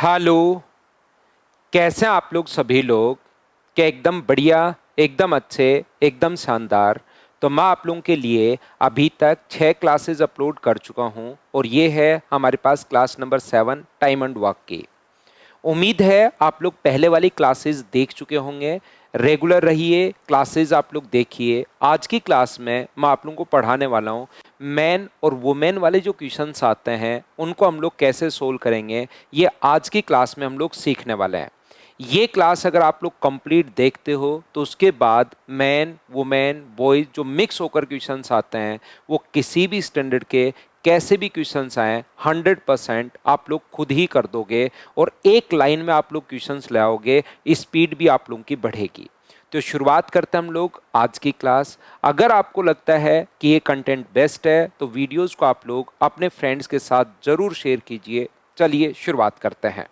Hello. कैसे हैं आप लोग सभी लोग? क्या एकदम बढ़िया, एकदम अच्छे, एकदम शानदार। तो मैं आप लोगों के लिए अभी तक 6 क्लासेस अपलोड कर चुका हूं और ये है हमारे पास class number 7 time and work की। उम्मीद है आप लोग पहले वाली क्लासेस देख चुके होंगे। रेगुलर रहिए, क्लासेस आप लोग देखिए। आज की क्लास में मैं आप लोगों को पढ़ाने वाला हूँ मैन और वुमेन वाले जो क्वेश्चंस आते हैं उनको हम लोग कैसे सोल्व करेंगे, ये आज की क्लास में हम लोग सीखने वाले हैं। ये क्लास अगर आप लोग कंप्लीट देखते हो तो उसके बाद मैन वुमेन बॉयज जो मिक्स होकर क्वेश्चंस आते हैं वो किसी भी स्टैंडर्ड के कैसे भी क्वेश्चंस आए 100% आप लोग खुद ही कर दोगे और एक लाइन में आप लोग क्वेश्चंस ले आओगे। स्पीड भी आप लोगों की बढ़ेगी। तो शुरुआत करते हैं हम लोग आज की क्लास। अगर आपको लगता है कि ये कंटेंट बेस्ट है तो वीडियोस को आप लोग अपने फ्रेंड्स के साथ जरूर शेयर कीजिए। चलिए शुरुआत करते हैं।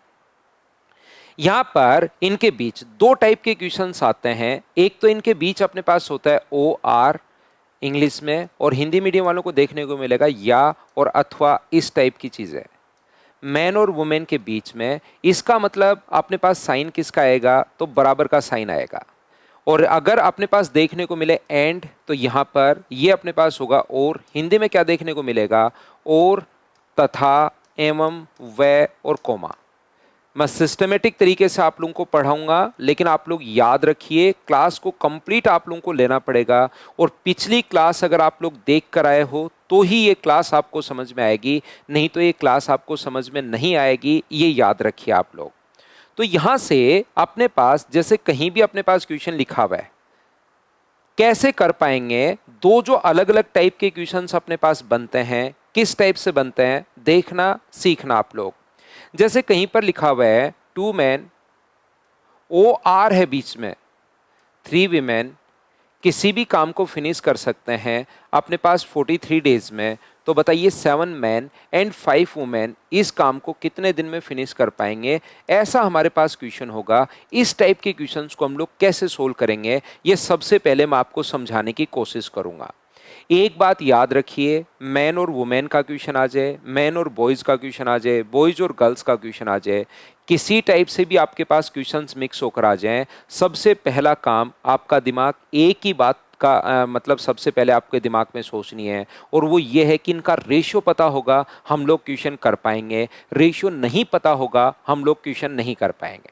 यहाँ पर इनके बीच दो टाइप के क्वेश्चंस आते हैं। एक तो इनके बीच अपने पास होता है ओ आर इंग्लिश में, और हिंदी मीडियम वालों को देखने को मिलेगा या और अथवा, इस टाइप की चीज़ें मैन और वुमेन के बीच में। इसका मतलब अपने पास साइन किसका आएगा, तो बराबर का साइन आएगा। और अगर अपने पास देखने को मिले एंड तो यहाँ पर ये अपने पास होगा और। हिंदी में क्या देखने को मिलेगा, और, तथा, एवं, व और कोमा। मैं सिस्टमेटिक तरीके से आप लोगों को पढ़ाऊंगा, लेकिन आप लोग याद रखिए क्लास को कंप्लीट आप लोगों को लेना पड़ेगा। और पिछली क्लास अगर आप लोग देख कर आए हो तो ही ये क्लास आपको समझ में आएगी, नहीं तो ये क्लास आपको समझ में नहीं आएगी, ये याद रखिए आप लोग। तो यहां से अपने पास जैसे कहीं भी अपने पास क्वेश्चन लिखा हुआ है, कैसे कर पाएंगे? दो जो अलग अलग टाइप के क्वेश्चंस अपने पास बनते हैं, किस टाइप से बनते हैं देखना सीखना आप लोग। जैसे कहीं पर लिखा हुआ है टू मैन, ओ आर है बीच में, 3 वीमेन किसी भी काम को फिनिश कर सकते हैं अपने पास 43 डेज में। तो बताइए 7 मैन एंड 5 वुमेन इस काम को कितने दिन में फिनिश कर पाएंगे? ऐसा हमारे पास क्वेश्चन होगा। इस टाइप के क्वेश्चंस को हम लोग कैसे सोल्व करेंगे, ये सबसे पहले मैं आपको समझाने की कोशिश करूंगा। एक बात याद रखिए, मैन और वुमेन का क्वेश्चन आ जाए, मैन और बॉयज का क्वेश्चन आ जाए, बॉयज और गर्ल्स का क्वेश्चन आ जाए, किसी टाइप से भी आपके पास क्वेश्चंस मिक्स होकर आ जाएं, सबसे पहला काम आपका दिमाग एक ही बात का मतलब सबसे पहले आपके दिमाग में सोचनी है, और वो ये है कि इनका रेशियो पता होगा हम लोग क्वेश्चन कर पाएंगे, रेशियो नहीं पता होगा हम लोग क्वेश्चन नहीं कर पाएंगे।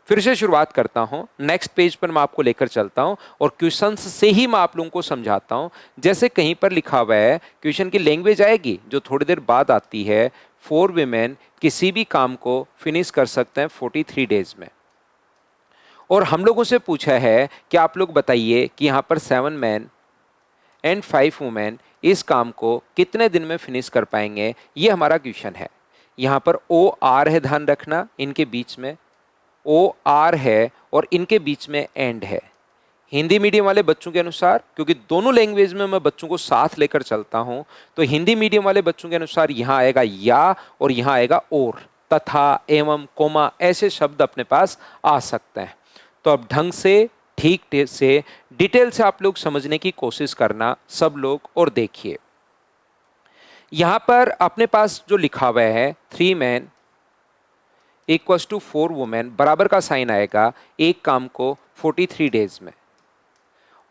फिर से शुरुआत करता हूं, नेक्स्ट पेज पर मैं आपको लेकर चलता हूं और क्वेश्चंस से ही मैं आप लोगों को समझाता हूं। जैसे कहीं पर लिखा हुआ है, क्वेश्चन की लैंग्वेज आएगी जो थोड़ी देर बाद आती है, 4 वीमेन किसी भी काम को फिनिश कर सकते हैं 43 डेज में। और हम लोगों से पूछा है कि आप लोग बताइए कि यहाँ पर 7 मैन एंड 5 वुमेन इस काम को कितने दिन में फिनिश कर पाएंगे, ये हमारा क्वेश्चन है। यहाँ पर ओ आर है, ध्यान रखना, इनके बीच में ओ आर है और इनके बीच में एंड है। हिंदी मीडियम वाले बच्चों के अनुसार, क्योंकि दोनों लैंग्वेज में मैं बच्चों को साथ लेकर चलता हूं, तो हिंदी मीडियम वाले बच्चों के अनुसार यहां आएगा या और यहां आएगा और, तथा, एवं, कोमा, ऐसे शब्द अपने पास आ सकते हैं। तो अब ढंग से ठीक से डिटेल से आप लोग समझने की कोशिश करना सब लोग, और देखिए यहां पर अपने पास जो लिखा हुआ है 3 मैन इक्वल्स टू 4 वुमेन, बराबर का साइन आएगा एक काम को 43 डेज में।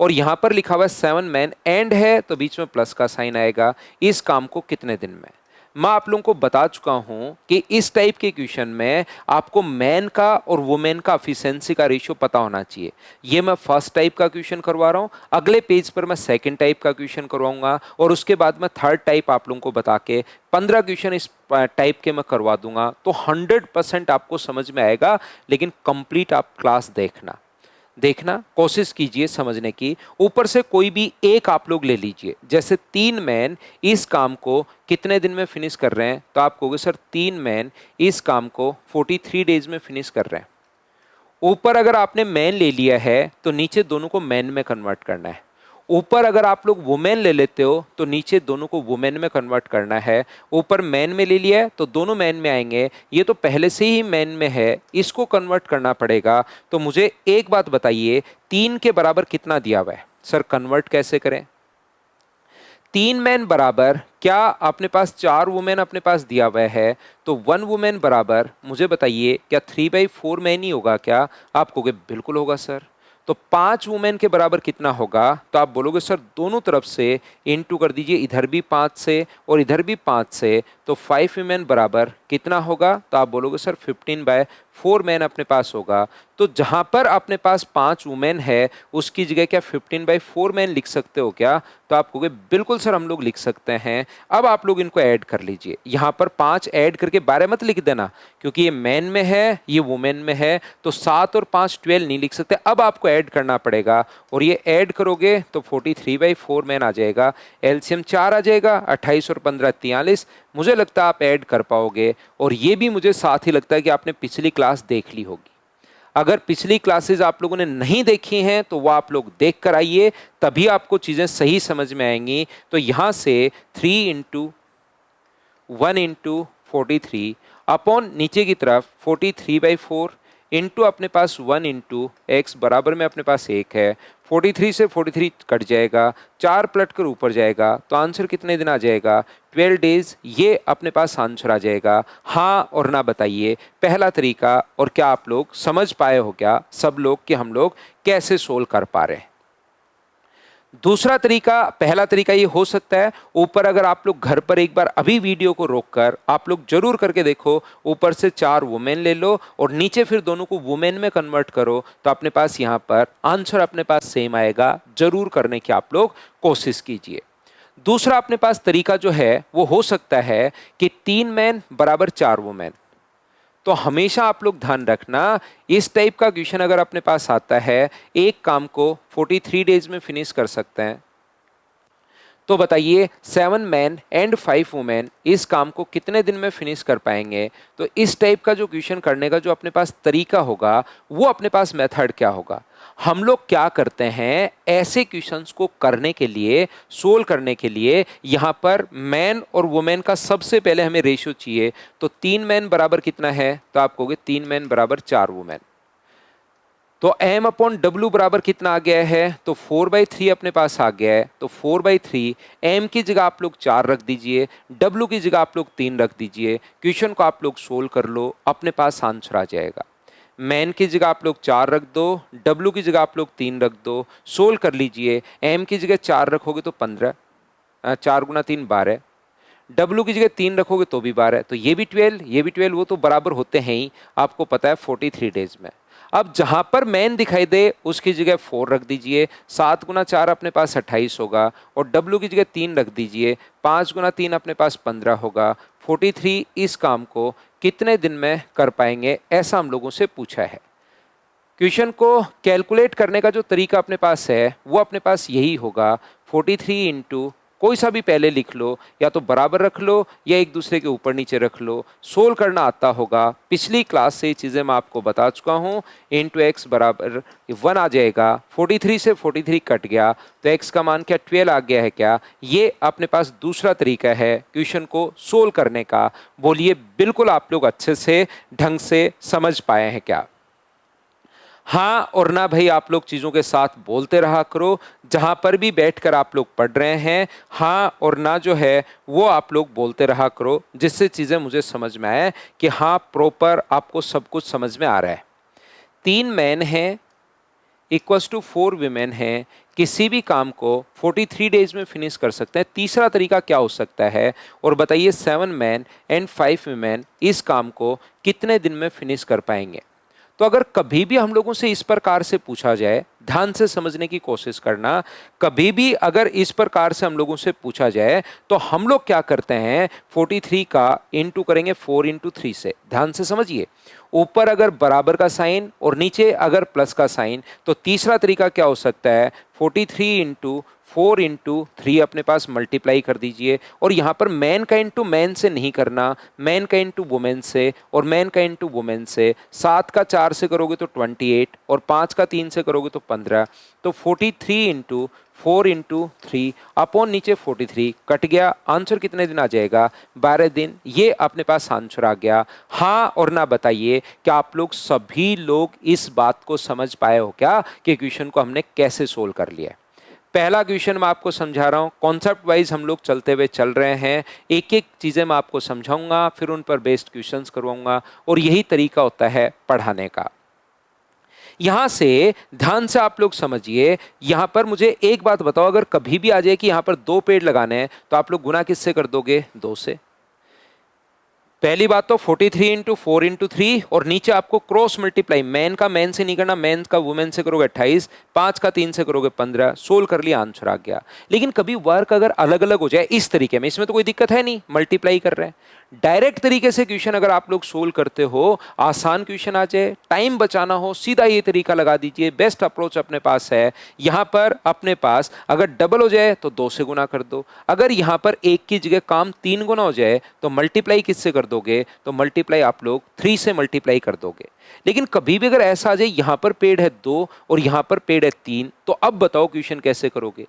और यहां पर लिखा हुआ है 7 मैन एंड है तो बीच में प्लस का साइन आएगा, इस काम को कितने दिन में। मैं आप लोगों को बता चुका हूं कि इस टाइप के क्वेश्चन में आपको मैन का और वुमेन का एफिशिएंसी का रेशियो पता होना चाहिए। ये मैं फर्स्ट टाइप का क्वेश्चन करवा रहा हूं, अगले पेज पर मैं सेकंड टाइप का क्वेश्चन करवाऊंगा और उसके बाद मैं थर्ड टाइप आप लोगों को बता के 15 क्वेश्चन इस टाइप के मैं करवा दूंगा। तो 100% आपको समझ में आएगा, लेकिन कंप्लीट आप क्लास देखना देखना कोशिश कीजिए समझने की। ऊपर से कोई भी एक आप लोग ले लीजिए, जैसे 3 मैन इस काम को कितने दिन में फिनिश कर रहे हैं, तो आप कहोगे सर 3 मैन इस काम को 43 डेज में फिनिश कर रहे हैं। ऊपर अगर आपने मैन ले लिया है तो नीचे दोनों को मैन में कन्वर्ट करना है। ऊपर अगर आप लोग वुमेन ले लेते हो तो नीचे दोनों को वुमेन में कन्वर्ट करना है। ऊपर मैन में ले लिया है तो दोनों मैन में आएंगे, ये तो पहले से ही मैन में है, इसको कन्वर्ट करना पड़ेगा। तो मुझे एक बात बताइए, 3 के बराबर कितना दिया हुआ है? सर कन्वर्ट कैसे करें? 3 मैन बराबर, क्या अपने पास 4 वुमेन अपने पास दिया हुआ है, तो 1 वुमेन बराबर, मुझे बताइए क्या 3/4 मैन ही होगा क्या? आप कहोगे बिल्कुल होगा सर। तो 5 वुमेन के बराबर कितना होगा? तो आप बोलोगे सर दोनों तरफ से इनटू कर दीजिए, इधर भी 5 से और इधर भी 5 से, तो 5 वुमेन बराबर कितना होगा? तो आप बोलोगे सर 15/4 मैन अपने पास होगा। तो जहां पर अपने पास 5 वुमेन है उसकी जगह क्या 15/4 मैन लिख सकते हो क्या? तो आप कहोगे बिल्कुल सर हम लोग लिख सकते हैं। अब आप लोग इनको ऐड कर लीजिए, यहां पर 5 ऐड करके 12 मत लिख देना, क्योंकि ये मैन में है ये वुमेन में है, तो 7 और 5 12 नहीं लिख सकते। अब आपको ऐड करना पड़ेगा और ये ऐड करोगे तो 43/4 मैन आ जाएगा। एलसीएम 4 आ जाएगा, 28 और 15 43। मुझे लगता है आप ऐड कर पाओगे, और ये भी मुझे साथ ही लगता है कि आपने पिछली क्लास देख ली होगी। अगर पिछली क्लासेस आप लोगों ने नहीं देखी हैं तो वो आप लोग देख कर आइए, तभी आपको चीजें सही समझ में आएंगी। तो यहां से 3 इंटू 1 इंटू 43 अपॉन नीचे की तरफ 43/4 इंटू अपने पास 1 इंटू एक्स बराबर में अपने पास 1 है। 43 से 43 कट जाएगा, 4 पलट कर ऊपर जाएगा, तो आंसर कितने दिन आ जाएगा? 12 डेज। ये अपने पास आंसर आ जाएगा। हाँ और ना बताइए पहला तरीका, और क्या आप लोग समझ पाए हो क्या सब लोग कि हम लोग कैसे सोल्व कर पा रहे हैं? दूसरा तरीका, पहला तरीका ये हो सकता है, ऊपर अगर आप लोग घर पर एक बार अभी वीडियो को रोककर आप लोग जरूर करके देखो, ऊपर से 4 वुमेन ले लो और नीचे फिर दोनों को वुमेन में कन्वर्ट करो, तो अपने पास यहाँ पर आंसर अपने पास सेम आएगा। जरूर करने की आप लोग कोशिश कीजिए। दूसरा अपने पास तरीका जो है वो हो सकता है कि 3 मैन बराबर 4 वुमेन। तो हमेशा आप लोग ध्यान रखना, इस टाइप का क्वेश्चन अगर अपने पास आता है, एक काम को 43 डेज में फिनिश कर सकते हैं, तो बताइए 7 मैन एंड 5 वुमेन इस काम को कितने दिन में फिनिश कर पाएंगे? तो इस टाइप का जो क्वेश्चन करने का जो अपने पास तरीका होगा, वो अपने पास मेथड क्या होगा? हम लोग क्या करते हैं, ऐसे क्वेश्चंस को करने के लिए, सोल्व करने के लिए, यहां पर मैन और वुमेन का सबसे पहले हमें रेशियो चाहिए। तो 3 मैन बराबर कितना है? तो आप कहोगे 3 मैन बराबर 4 वुमेन। तो m अपॉन डब्ल्यू बराबर कितना आ गया है? तो 4/3 अपने पास आ गया है। तो 4/3, m की जगह आप लोग 4 रख दीजिए, w की जगह आप लोग 3 रख दीजिए। क्वेश्चन को आप लोग सोल्व कर लो, अपने पास आंसर आ जाएगा। मैन की जगह आप लोग 4 रख दो, w की जगह आप लोग 3 रख दो, सोल्व कर लीजिए। m की जगह 4 रखोगे तो 15, 4 गुना 3 12, W की जगह 3 रखोगे तो भी 12, तो ये भी 12 ये भी 12, वो तो बराबर होते हैं ही, आपको पता है 43 डेज में। अब जहां पर मैन दिखाई दे उसकी जगह 4 रख दीजिए, 7 गुना 4 अपने पास 28 होगा, और W की जगह 3 रख दीजिए, 5 गुना 3 अपने पास 15 होगा। 43 इस काम को कितने दिन में कर पाएंगे, ऐसा हम लोगों से पूछा है। क्वेश्चन को कैलकुलेट करने का जो तरीका अपने पास है वो अपने पास यही होगा, 43 इंटू कोई सा भी पहले लिख लो, या तो बराबर रख लो या एक दूसरे के ऊपर नीचे रख लो, सोल्व करना आता होगा। पिछली क्लास से ये चीज़ें मैं आपको बता चुका हूँ। इंटू एक्स बराबर 1 आ जाएगा, 43 से 43 कट गया, तो एक्स का मान क्या 12 आ गया है क्या? ये अपने पास दूसरा तरीका है क्वेश्चन को सोल्व करने का। बोलिए बिल्कुल आप लोग अच्छे से ढंग से समझ पाए हैं क्या? हाँ और ना भाई आप लोग चीज़ों के साथ बोलते रहा करो, जहाँ पर भी बैठकर आप लोग पढ़ रहे हैं, हाँ और ना जो है वो आप लोग बोलते रहा करो, जिससे चीज़ें मुझे समझ में आए कि हाँ प्रॉपर आपको सब कुछ समझ में आ रहा है। 3 मैन हैं इक्वल्स टू 4 विमेन हैं, किसी भी काम को 43 डेज में फिनिश कर सकते हैं। तीसरा तरीका क्या हो सकता है? और बताइए 7 मैन एंड 5 विमेन इस काम को कितने दिन में फिनिश कर पाएंगे? तो अगर कभी भी हम लोगों से इस प्रकार से पूछा जाए, ध्यान से समझने की कोशिश करना, कभी भी अगर इस प्रकार से हम लोगों से पूछा जाए तो हम लोग क्या करते हैं, 43 का इंटू करेंगे 4 इंटू 3 से। ध्यान से समझिए, ऊपर अगर बराबर का साइन और नीचे अगर प्लस का साइन, तो तीसरा तरीका क्या हो सकता है, 43 इंटू 4 इंटू 3 अपने पास मल्टीप्लाई कर दीजिए, और यहाँ पर मैन का इंटू मैन से नहीं करना, मैन का इंटू वुमेन से और मैन का इंटू वुमेन से। 7 का 4 से करोगे तो 28 और 5 का 3 से करोगे तो 15, तो 43 इंटू 4 इंटू 3 अपॉन नीचे 43 कट गया, आंसर कितने दिन आ जाएगा, 12 दिन। ये अपने पास आंसर आ गया। हाँ और ना बताइए क्या आप लोग सभी लोग इस बात को समझ पाए हो क्या कि क्वेश्चन को हमने कैसे सोल्व कर लिया? पहला क्वेश्चन मैं आपको समझा रहा हूँ, कॉन्सेप्ट वाइज हम लोग चलते हुए चल रहे हैं, एक एक चीज़ें मैं आपको समझाऊंगा, फिर उन पर बेस्ड क्वेश्चंस करवाऊंगा, और यही तरीका होता है पढ़ाने का। यहां से ध्यान से आप लोग समझिए, यहां पर मुझे एक बात बताओ, अगर कभी भी आ जाए कि यहां पर 2 पेड़ लगाने हैं तो आप लोग गुना किससे कर दोगे? 2 से। पहली बात तो 43 इंटू 4 इंटू 3, और नीचे आपको क्रॉस मल्टीप्लाई, मैन का मैन से नहीं करना, मैन का वुमेन से करोगे 28, 5 का 3 से करोगे 15, सोल्व कर लिया, आंसर आ गया। लेकिन कभी वर्क अगर अलग अलग हो जाए इस तरीके में, इसमें तो कोई दिक्कत है नहीं, मल्टीप्लाई कर रहे हैं। डायरेक्ट तरीके से क्वेश्चन अगर आप लोग सोल्व करते हो, आसान क्वेश्चन आ जाए, टाइम बचाना हो, सीधा ये तरीका लगा दीजिए, बेस्ट अप्रोच अपने पास है। यहां पर अपने पास अगर डबल हो जाए तो 2 से गुना कर दो, अगर यहां पर 1 की जगह काम 3 गुना हो जाए तो मल्टीप्लाई किससे कर दोगे? तो मल्टीप्लाई आप लोग 3 से मल्टीप्लाई कर दोगे। लेकिन कभी भी अगर ऐसा आ जाए यहां पर पेड़ है 2 और यहां पर पेड़ है 3, तो अब बताओ क्वेश्चन कैसे करोगे?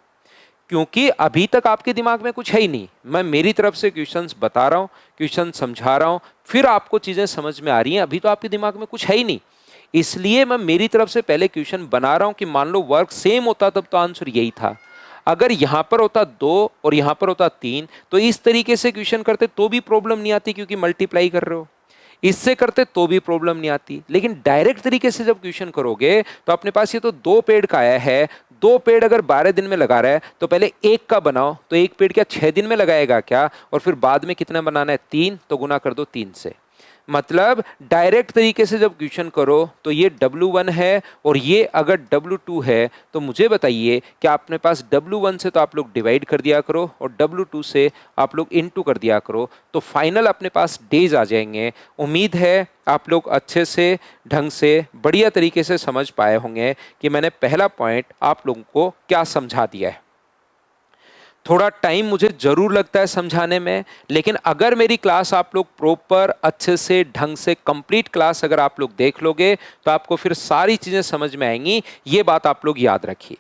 क्योंकि अभी तक आपके दिमाग में कुछ है ही नहीं, मैं मेरी तरफ से क्वेश्चंस बता रहा हूं, क्वेश्चन समझा रहा हूं, फिर आपको चीजें समझ में आ रही हैं, अभी तो आपके दिमाग में कुछ है ही नहीं। इसलिए मैं मेरी तरफ से पहले क्वेश्चन बना रहा हूं कि मान लो वर्क सेम होता तब तो आंसर यही था। अगर यहां पर होता 2 और यहां पर होता 3, तो इस तरीके से क्वेश्चन करते तो भी प्रॉब्लम नहीं आती, क्योंकि मल्टीप्लाई कर रहे हो। इससे करते तो भी प्रॉब्लम नहीं आती। लेकिन डायरेक्ट तरीके से जब क्वेश्चन करोगे तो अपने पास ये तो 2 पेड़ का आया है, 2 पेड़ अगर 12 दिन में लगा रहा है तो पहले 1 का बनाओ, तो 1 पेड़ क्या 6 दिन में लगाएगा क्या? और फिर बाद में कितना बनाना है? 3, तो गुना कर दो 3 से। मतलब डायरेक्ट तरीके से जब क्वेश्चन करो तो ये W1 है और ये अगर W2 है, तो मुझे बताइए कि आपने पास W1 से तो आप लोग डिवाइड कर दिया करो और W2 से आप लोग इनटू कर दिया करो, तो फाइनल अपने पास डेज आ जाएंगे। उम्मीद है आप लोग अच्छे से, ढंग से, बढ़िया तरीके से समझ पाए होंगे कि मैंने पहला पॉइंट आप लोगों को क्या समझा दिया है। थोड़ा टाइम मुझे जरूर लगता है समझाने में, लेकिन अगर मेरी क्लास आप लोग प्रॉपर अच्छे से, ढंग से, कंप्लीट क्लास अगर आप लोग देख लोगे तो आपको फिर सारी चीजें समझ में आएंगी। ये बात आप लोग याद रखिए।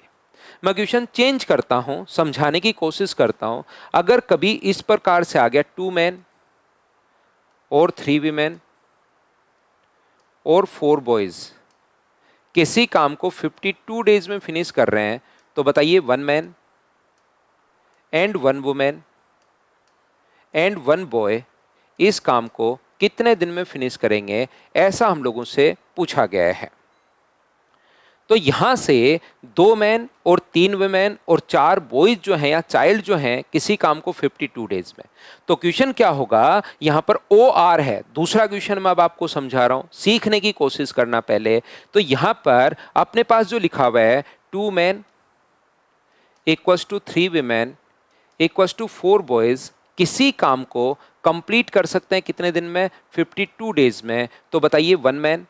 मैं क्वेश्चन चेंज करता हूं, समझाने की कोशिश करता हूं। अगर कभी इस प्रकार से आ गया 2 मैन और 3 वीमेन और 4 बॉयज किसी काम को 52 डेज में फिनिश कर रहे हैं, तो बताइए 1 man and 1 women and 1 boy इस काम को कितने दिन में फिनिश करेंगे? ऐसा हम लोगों से पूछा गया है। तो यहां से 2 मैन और 3 वुमेन और 4 बॉयज जो हैं या चाइल्ड जो हैं किसी काम को 52 डेज में, तो क्वेश्चन क्या होगा? यहां पर OR है। दूसरा क्वेश्चन मैं अब आपको समझा रहा हूं, सीखने की कोशिश करना पहले। तो यहां पर अपने पास जो लिखा हुआ है 2 man equals to 3 women equals to 4 boys किसी काम को कंप्लीट कर सकते हैं कितने दिन में? 52 डेज में। तो बताइए 1 मैन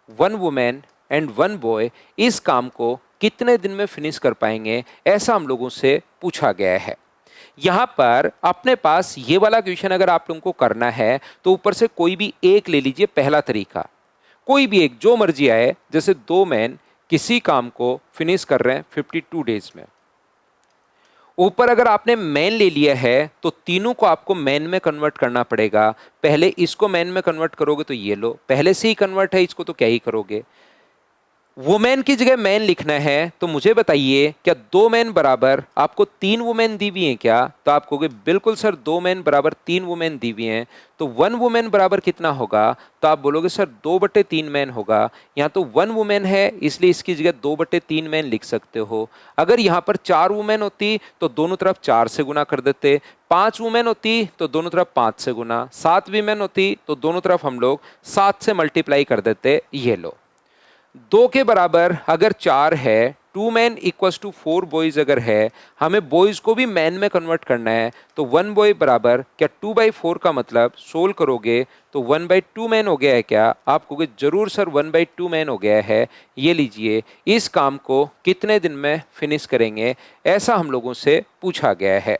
1 वुमेन एंड 1 बॉय इस काम को कितने दिन में फिनिश कर पाएंगे? ऐसा हम लोगों से पूछा गया है। यहां पर अपने पास ये वाला क्वेश्चन अगर आप लोगों को करना है तो ऊपर से कोई भी एक ले लीजिए, पहला तरीका कोई भी एक जो मर्जी आए। जैसे 2 मैन किसी काम को फिनिश कर रहे हैं 52 डेज में, ऊपर अगर आपने मैन ले लिया है तो तीनों को आपको मैन में कन्वर्ट करना पड़ेगा। पहले इसको मैन में कन्वर्ट करोगे तो ये लो, पहले से ही कन्वर्ट है, इसको तो क्या ही करोगे। वुमेन की जगह मैन लिखना है, तो मुझे बताइए क्या 2 मैन बराबर आपको 3 वुमेन दी हुई हैं क्या? तो आप कहोगे बिल्कुल सर 2 मैन बराबर 3 वुमेन दी हुई हैं। तो 1 वुमेन बराबर कितना होगा? तो आप बोलोगे सर 2/3 मैन होगा। यहाँ तो 1 वुमेन है इसलिए इसकी जगह 2/3 मैन लिख सकते हो। अगर यहाँ पर 4 वुमेन होती तो दोनों तरफ 4 से गुना कर देते, 5 वुमेन होती तो दोनों तरफ 5 से गुना, 7 वीमेन होती तो दोनों तरफ हम लोग 7 से मल्टीप्लाई कर देते। ये लो, 2 के बराबर अगर 4 है, 2 मैन इक्वल्स टू 4 बॉयज अगर है, हमें बॉयज को भी मैन में कन्वर्ट करना है, तो 1 बॉय बराबर क्या 2/4 का मतलब सोल्व करोगे तो 1/2 मैन हो गया है क्या? आप कहोगे जरूर सर 1/2 मैन हो गया है। ये लीजिए, इस काम को कितने दिन में फिनिश करेंगे? ऐसा हम लोगों से पूछा गया है।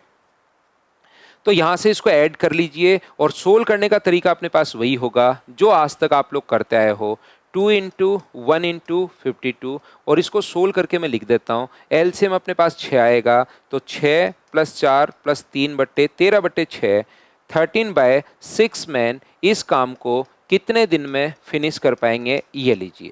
तो यहां से इसको ऐड कर लीजिए और सोल्व करने का तरीका अपने पास वही होगा जो आज तक आप लोग करते आए हो, 2 इंटू 1 इंटू 52। और इसको सोल्व करके मैं लिख देता हूँ, एलसीएम अपने पास 6 आएगा, तो 6 + 4 + 3/13/6 13/6 मैन इस काम को कितने दिन में फिनिश कर पाएंगे? ये लीजिए,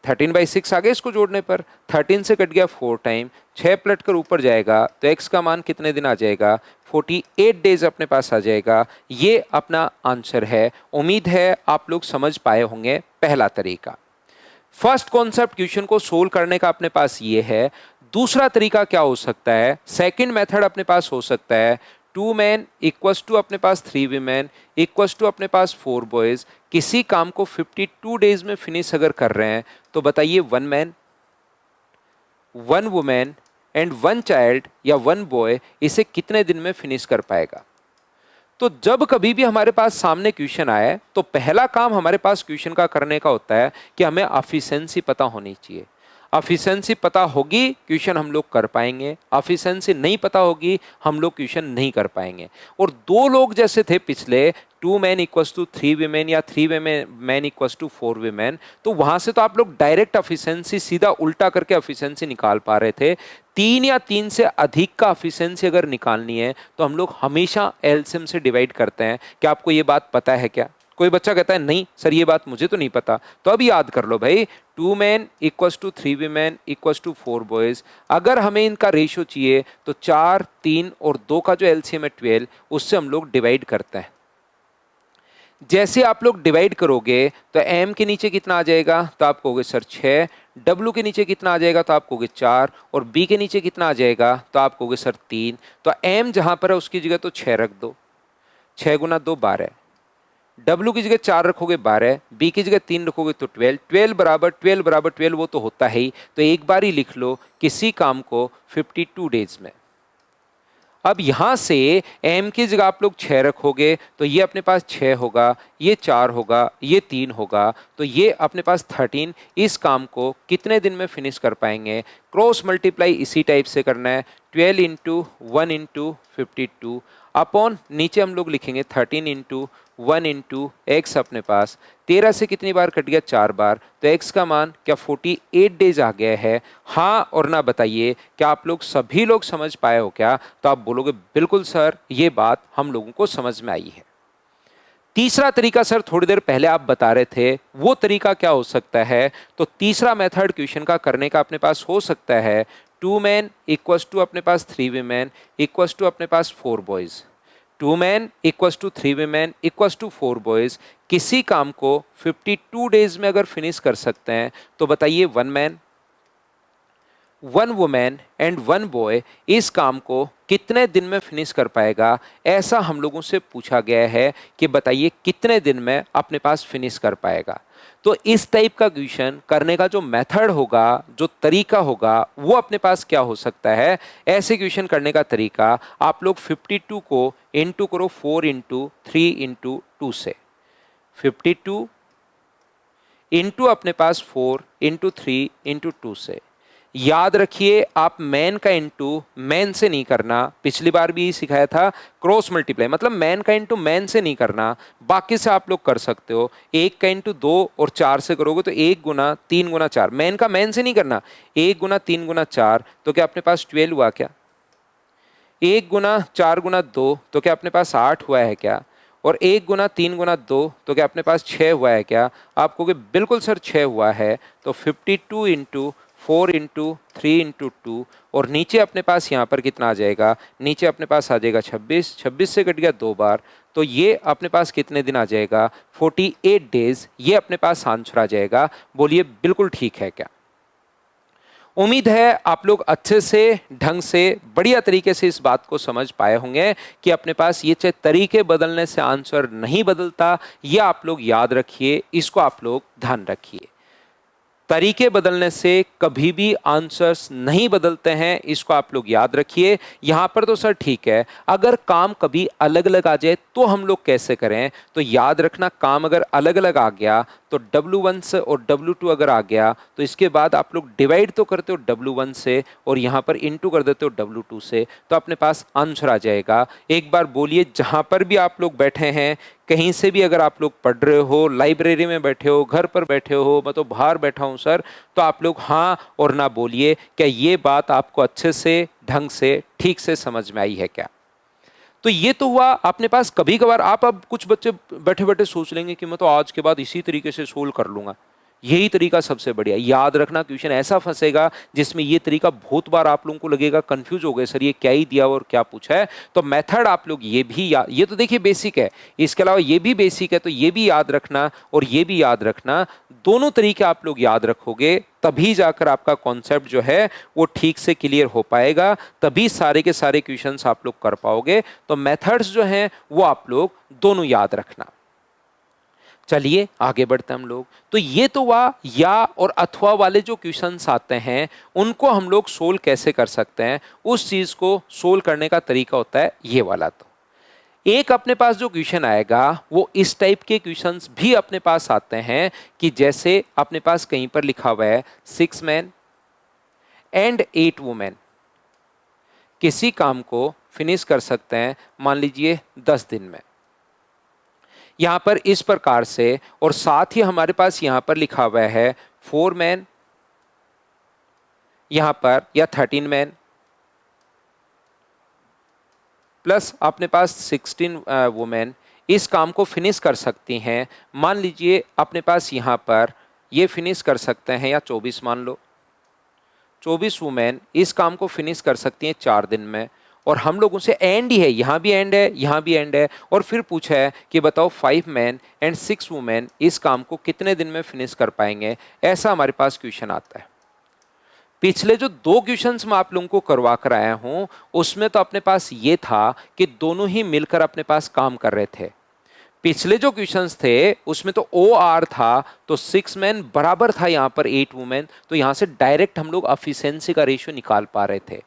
13/6 आ गया इसको जोड़ने पर, 13 से कट गया 4 टाइम, 6 पलट कर ऊपर जाएगा तो x का मान कितने दिन आ जाएगा, 48 डेज अपने पास आ जाएगा। ये अपना आंसर है। उम्मीद है आप लोग समझ पाए होंगे पहला तरीका। फर्स्ट कॉन्सेप्ट क्वेश्चन को सोल्व करने का अपने पास ये है। दूसरा तरीका क्या हो सकता है, सेकंड मेथड अपने पास हो सकता है, 2 मैन इक्वल्स टू अपने पास 3 वीमेन इक्वल्स टू अपने पास 4 बॉयज। किसी काम को 52 डेज में फिनिश अगर कर रहे हैं तो बताइए 1 मैन, 1 वुमेन एंड 1 चाइल्ड या 1 बॉय इसे कितने दिन में फिनिश कर पाएगा। तो जब कभी भी हमारे पास सामने क्वेश्चन आए तो पहला काम हमारे पास क्वेश्चन का करने का होता है कि हमें एफिशिएंसी पता होनी चाहिए। एफिशिएंसी पता होगी क्वेश्चन हम लोग कर पाएंगे, एफिशिएंसी नहीं पता होगी हम लोग क्वेश्चन नहीं कर पाएंगे। और दो लोग जैसे थे पिछले, 2 मैन इक्वल्स टू 3 वीमेन या 3 मैन इक्वल्स टू 4 वीमेन, तो वहां से तो आप लोग डायरेक्ट एफिशिएंसी सीधा उल्टा करके एफिशिएंसी निकाल पा रहे थे। 3 या 3 से अधिक का एफिशिएंसी अगर निकालनी है तो हम लोग हमेशा एलसीएम से डिवाइड करते हैं। क्या आपको ये बात पता है क्या? कोई बच्चा कहता है नहीं सर ये बात मुझे तो नहीं पता, तो अब याद कर लो भाई, 2 man equals to 3 women equals to 4 boys. अगर हमें इनका रेशियो चाहिए तो 4, 3 और 2 का जो एलसीएम है 12, उससे हम लोग डिवाइड करते हैं। जैसे आप लोग डिवाइड करोगे तो m के नीचे कितना आ जाएगा, तो आप कहोगे सर 6, w के नीचे कितना आ जाएगा, तो आप कहोगे 4, और b के नीचे कितना आ जाएगा, तो आप कहोगे सर 3। तो m जहां पर है उसकी जगह तो 6 रख दो, 6 गुना 2 12, W की जगह 4 रखोगे 12, B की जगह 3 रखोगे तो 12, 12 बराबर 12 बराबर 12 वो तो होता है ही। तो एक बार ही लिख लो किसी काम को 52 डेज में। अब यहां से m की जगह आप लोग 6 रखोगे तो ये अपने पास 6 होगा, ये 4 होगा, ये 3 होगा, तो ये अपने पास 13। इस काम को कितने दिन में फिनिश कर पाएंगे? क्रॉस मल्टीप्लाई इसी टाइप से करना है, 12 इंटू 1 इंटू 52 अपॉन नीचे हम लोग लिखेंगे 13 इंटू 1 इंटू एक्स। अपने पास 13 से कितनी बार कट गया, 4 बार, तो एक्स का मान क्या 48 डेज आ गया है? हाँ और ना बताइए, क्या आप लोग सभी लोग समझ पाए हो क्या? तो आप बोलोगे बिल्कुल सर ये बात हम लोगों को समझ में आई है। तीसरा तरीका सर थोड़ी देर पहले आप बता रहे थे, वो तरीका क्या हो सकता है? तो तीसरा मेथड क्वेश्चन का करने का अपने पास हो सकता है, 2 मैन इक्वल्स टू अपने पास 3 वीमेन इक्वल्स टू अपने पास 4 boys. 2 man equals to 3 women equals to 4 boys. किसी काम को 52 डेज में अगर फिनिश कर सकते हैं तो बताइए 1 मैन, 1 वुमेन एंड 1 बॉय इस काम को कितने दिन में फिनिश कर पाएगा? ऐसा हम लोगों से पूछा गया है कि बताइए कितने दिन में अपने पास फिनिश कर पाएगा। तो इस टाइप का क्वेश्चन करने का जो मेथड होगा, जो तरीका होगा, वो अपने पास क्या हो सकता है? ऐसे क्वेश्चन करने का तरीका, आप लोग 52 को इंटू करो 4 इंटू 3 इंटू 2 से, 52 इंटू अपने पास 4 इंटू 3 इंटू 2 से। याद रखिए आप मैन का इंटू मैन से नहीं करना, पिछली बार भी सिखाया था, क्रॉस मल्टीप्लाई मतलब मैन का इंटू मैन से नहीं करना, बाकी से आप लोग कर सकते हो। 1 का इंटू 2 और 4 से करोगे तो 1 गुना 3 गुना 4, मैन का मैन से नहीं करना, 1 गुना 3 गुना 4, तो क्या अपने पास 12 हुआ क्या? 1 गुना 4 गुना 2 तो क्या अपने पास 8 हुआ है क्या? और 1 गुना 3 गुना 2 तो क्या अपने पास 6 हुआ है क्या? आप कहोगे बिल्कुल सर 6 हुआ है। तो 52 इंटू 4 इंटू 3 इंटू 2, और नीचे अपने पास यहाँ पर कितना आ जाएगा? नीचे अपने पास आ जाएगा 26, 26 से कट गया 2 बार, तो ये अपने पास कितने दिन आ जाएगा? 48 डेज। ये अपने पास आंसर आ जाएगा। बोलिए बिल्कुल ठीक है क्या? उम्मीद है आप लोग अच्छे से, ढंग से, बढ़िया तरीके से इस बात को समझ पाए होंगे कि अपने पास ये चाहे तरीके बदलने से आंसर नहीं बदलता, ये आप लोग याद रखिए, इसको आप लोग ध्यान रखिए। तरीके बदलने से कभी भी आंसर्स नहीं बदलते हैं, इसको आप लोग याद रखिए। यहां पर तो सर ठीक है, अगर काम कभी अलग अलग आ जाए तो हम लोग कैसे करें? तो याद रखना, काम अगर अलग अलग आ गया तो W1 से और W2 अगर आ गया तो इसके बाद आप लोग डिवाइड तो करते हो W1 से और यहां पर इंटू कर देते हो W2 से, तो अपने पास आंसर आ जाएगा। एक बार बोलिए, जहां पर भी आप लोग बैठे हैं, कहीं से भी अगर आप लोग पढ़ रहे हो, लाइब्रेरी में बैठे हो, घर पर बैठे हो, मैं तो बाहर बैठा हूं सर, तो आप लोग हाँ और ना बोलिए, क्या ये बात आपको अच्छे से, ढंग से, ठीक से समझ में आई है क्या? तो ये तो हुआ अपने पास कभी कभार। आप अब कुछ बच्चे बैठे बैठे सोच लेंगे कि मैं तो आज के बाद इसी तरीके से सोल्व कर लूंगा। यही तरीका सबसे बढ़िया। याद रखना, क्वेश्चन ऐसा फंसेगा जिसमें ये तरीका बहुत बार आप लोगों को लगेगा कंफ्यूज हो गए, सर ये क्या ही दिया और क्या पूछा है। तो मेथड आप लोग ये भी ये तो देखिए बेसिक है, इसके अलावा ये भी बेसिक है, तो ये भी याद रखना और ये भी याद रखना। दोनों तरीके आप लोग याद रखोगे तभी जाकर आपका कॉन्सेप्ट जो है वो ठीक से क्लियर हो पाएगा, तभी सारे के सारे क्वेश्चंस आप लोग कर पाओगे। तो मेथड्स जो हैं वो आप लोग दोनों याद रखना। चलिए आगे बढ़ते हैं हम लोग। तो ये तो हुआ या और अथवा वाले जो क्वेश्चंस आते हैं उनको हम लोग सोल्व कैसे कर सकते हैं, उस चीज को सोल्व करने का तरीका होता है ये वाला। तो एक अपने पास जो क्वेश्चन आएगा वो इस टाइप के क्वेश्चंस भी अपने पास आते हैं कि जैसे अपने पास कहीं पर लिखा हुआ है 6 मैन एंड 8 वुमेन किसी काम को फिनिश कर सकते हैं मान लीजिए 10 दिन में, यहां पर इस प्रकार से। और साथ ही हमारे पास यहां पर लिखा हुआ है 4 मैन यहां पर या 13 मैन प्लस अपने पास 16 वुमेन इस काम को फिनिश कर सकती हैं। मान लीजिए अपने पास यहां पर ये फिनिश कर सकते हैं या 24 मान लो, 24 वुमेन इस काम को फिनिश कर सकती हैं 4 दिन में। और हम लोग उनसे एंड ही है, यहां भी एंड है, यहां भी एंड है। और फिर पूछा है कि बताओ 5 मैन एंड 6 वुमेन इस काम को कितने दिन में फिनिश कर पाएंगे। ऐसा हमारे पास क्वेश्चन आता है। पिछले जो 2 क्वेश्चंस मैं आप लोगों को करवा कर आया हूं उसमें तो अपने पास ये था कि दोनों ही मिलकर अपने पास काम कर रहे थे। पिछले जो क्वेश्चंस थे उसमें तो ओ आर था, तो 6 मैन बराबर था यहां पर 8 वुमेन, तो यहां से डायरेक्ट हम लोग एफिशिएंसी का रेशियो निकाल पा रहे थे।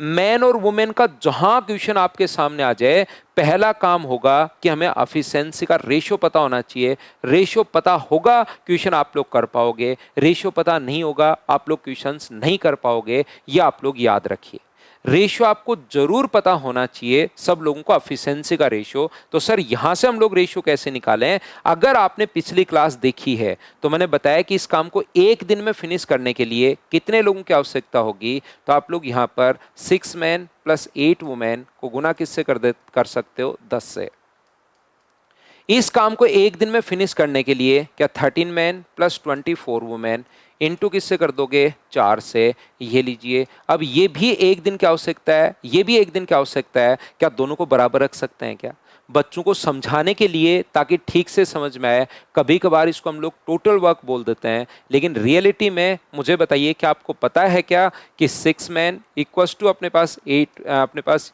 मैन और वुमेन का जहां क्वेश्चन आपके सामने आ जाए पहला काम होगा कि हमें एफिशिएंसी का रेशियो पता होना चाहिए। रेशियो पता होगा क्वेश्चन आप लोग कर पाओगे, रेशियो पता नहीं होगा आप लोग क्वेश्चंस नहीं कर पाओगे। ये आप लोग याद रखिए, रेशियो आपको जरूर पता होना चाहिए सब लोगों को, एफिशिएंसी का रेशियो। तो सर यहां से हम लोग रेशियो कैसे निकालें? अगर आपने पिछली क्लास देखी है तो मैंने बताया कि इस काम को एक दिन में फिनिश करने के लिए कितने लोगों की आवश्यकता होगी। तो आप लोग यहां पर 6 मैन प्लस 8 वुमेन को गुना किससे कर सकते हो? 10 से। इस काम को एक दिन में फिनिश करने के लिए क्या 13 मैन प्लस 24 वुमेन इनटू किससे कर दोगे? 4 से। ये लीजिए, अब ये भी एक दिन की आवश्यकता है, ये भी एक दिन की आवश्यकता है। क्या दोनों को बराबर रख सकते हैं क्या? बच्चों को समझाने के लिए ताकि ठीक से समझ में आए। कभी कभार इसको हम लोग टोटल वर्क बोल देते हैं, लेकिन रियलिटी में मुझे बताइए क्या आपको पता है क्या कि 6 मैन इक्वल्स टू अपने पास 8, अपने पास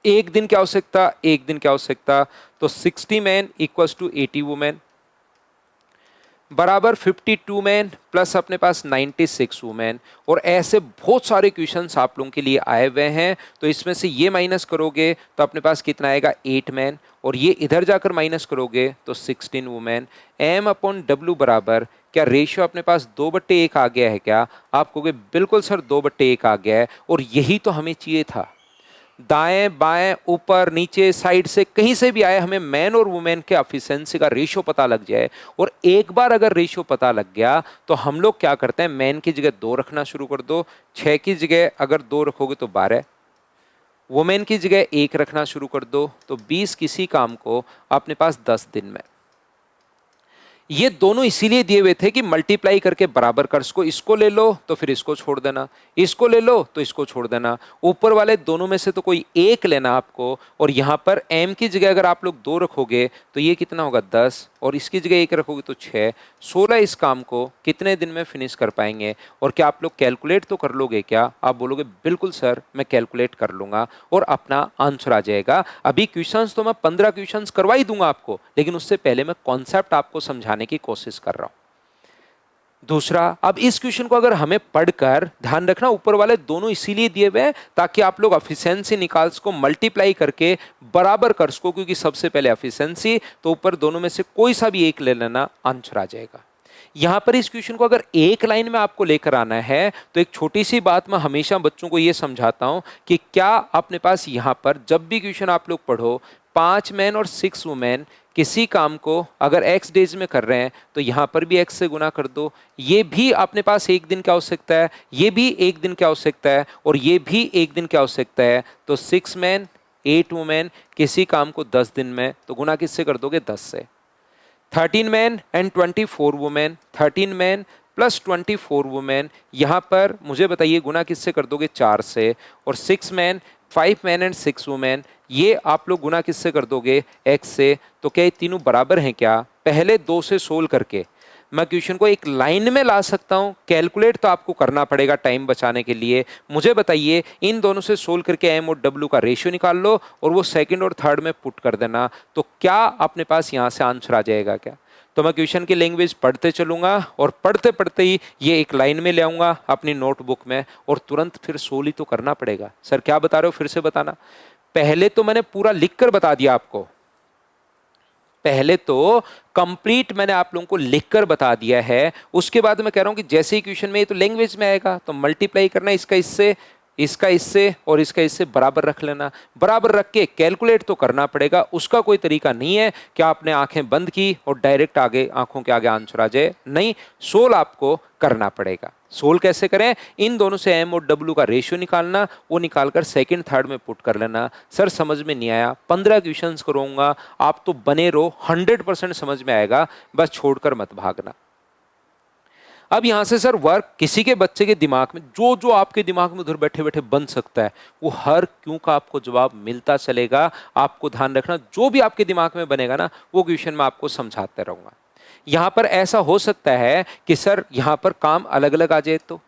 एक दिन की आवश्यकता, एक दिन की आवश्यकता, तो 60 मैन इक्वल्स टू 80 वुमेन बराबर 52 मैन प्लस अपने पास 96 वुमेन। और ऐसे बहुत सारे क्वेश्चंस आप लोगों के लिए आए हुए हैं। तो इसमें से ये माइनस करोगे तो अपने पास कितना आएगा? 8 मैन, और ये इधर जाकर माइनस करोगे तो 16 वुमेन। एम अपॉन डब्ल्यू बराबर क्या रेशियो अपने पास 2/1 आ गया है क्या? आप कहोगे बिल्कुल सर 2/1 आ गया है, और यही तो हमें चाहिए था। दाएं बाएं ऊपर नीचे साइड से कहीं से भी आए, हमें मैन और वुमेन के एफिशिएंसी का रेशियो पता लग जाए। और एक बार अगर रेशियो पता लग गया तो हम लोग क्या करते हैं, मैन की जगह 2 रखना शुरू कर दो, 6 की जगह अगर 2 रखोगे तो 12, वुमेन की जगह 1 रखना शुरू कर दो, तो 20 किसी काम को अपने पास 10 दिन में। ये दोनों इसीलिए दिए हुए थे कि मल्टीप्लाई करके बराबर कर सको। इसको ले लो तो फिर इसको छोड़ देना, इसको ले लो तो इसको छोड़ देना, ऊपर वाले दोनों में से तो कोई एक लेना आपको। और यहाँ पर m की जगह अगर आप लोग 2 रखोगे तो ये कितना होगा? 10, और इसकी जगह 1 रखोगे तो 6। 16 इस काम को कितने दिन में फिनिश कर पाएंगे? और क्या आप लोग कैलकुलेट तो कर लोगे क्या? आप बोलोगे बिल्कुल सर मैं कैलकुलेट कर लूंगा, और अपना आंसर आ जाएगा। अभी क्वेश्चंस तो मैं 15 क्वेश्चंस करवा ही दूंगा आपको, लेकिन उससे पहले मैं कॉन्सेप्ट आपको समझाने की कोशिश कर रहा हूं। दूसरा, अब इस क्वेश्चन को अगर हमें पढ़कर ध्यान रखना, ऊपर वाले दोनों इसीलिए दिए हुए हैं ताकि आप लोग एफिशिएंसी निकाल सको, मल्टीप्लाई करके बराबर कर सको, क्योंकि सबसे पहले एफिशिएंसी, तो ऊपर दोनों में से कोई सा भी एक ले लेना, आंसर आ जाएगा। यहां पर इस क्वेश्चन को अगर एक लाइन में आपको लेकर आना है तो एक छोटी सी बात मैं हमेशा बच्चों को यह समझाता हूं कि क्या अपने पास यहां पर जब भी क्वेश्चन आप लोग पढ़ो 5 मैन और 6 वुमेन किसी काम को अगर x डेज में कर रहे हैं तो यहां पर भी x से गुना कर दो। ये भी अपने पास एक दिन की आवश्यकता है, ये भी एक दिन की आवश्यकता है, और ये भी एक दिन की आवश्यकता है। तो 6 मैन 8 वुमेन किसी काम को 10 दिन में, तो गुना किससे कर दोगे? 10 से। 13 man and 24 women, 13 man plus 24 women, यहाँ पर मुझे बताइए गुना किससे कर दोगे, 4 से। और 6 मैन, 5 मैन एंड 6 वुमेन, ये आप लोग गुना किससे कर दोगे, x से। तो क्या ये तीनों बराबर हैं क्या? पहले 2 से सोल्व करके मैं क्वेश्चन को एक लाइन में ला सकता हूं, कैलकुलेट तो आपको करना पड़ेगा टाइम बचाने के लिए। मुझे बताइए इन दोनों से सोल्व करके एम और डब्ल्यू का रेशियो निकाल लो और वो सेकंड और थर्ड में पुट कर देना, तो क्या अपने पास यहां से आंसर आ जाएगा क्या? तो मैं क्वेश्चन की लैंग्वेज पढ़ते चलूंगा और पढ़ते पढ़ते ही ये एक लाइन में ले आऊंगा अपनी नोटबुक में और तुरंत फिर सोल्व ही तो करना पड़ेगा। सर क्या बता रहे हो, फिर से बताना। पहले तो मैंने पूरा लिखकर बता दिया आपको, पहले तो कंप्लीट मैंने आप लोगों को लिखकर बता दिया है, उसके बाद मैं कह रहा हूं कि जैसे ही क्वेश्चन में ये तो लैंग्वेज में आएगा तो मल्टीप्लाई करना, इसका इससे, इसका इससे और इसका इससे बराबर रख लेना। बराबर रख के कैलकुलेट तो करना पड़ेगा, उसका कोई तरीका नहीं है कि आपने आंखें बंद की और डायरेक्ट आगे आंखों के आगे आंसर आ जाए, नहीं, सोल आपको करना पड़ेगा। सोल कैसे करें, इन दोनों से एम और डब्ल्यू का रेशियो निकालना, वो निकालकर सेकंड थर्ड में पुट कर लेना। सर समझ में नहीं आया, 15 क्वेश्चंस करूंगा, आप तो बने रहो, 100% समझ में आएगा, बस छोड़कर मत भागना। अब यहां से सर वर्क किसी के बच्चे के दिमाग में जो जो आपके दिमाग में उधर बैठे बैठे बन सकता है, वो हर क्यों का आपको जवाब मिलता चलेगा। आपको ध्यान रखना, जो भी आपके दिमाग में बनेगा ना, वो क्वेश्चन मैं आपको समझाते रहूंगा। यहां पर ऐसा हो सकता है कि सर यहां पर काम अलग अलग आ जाए, तो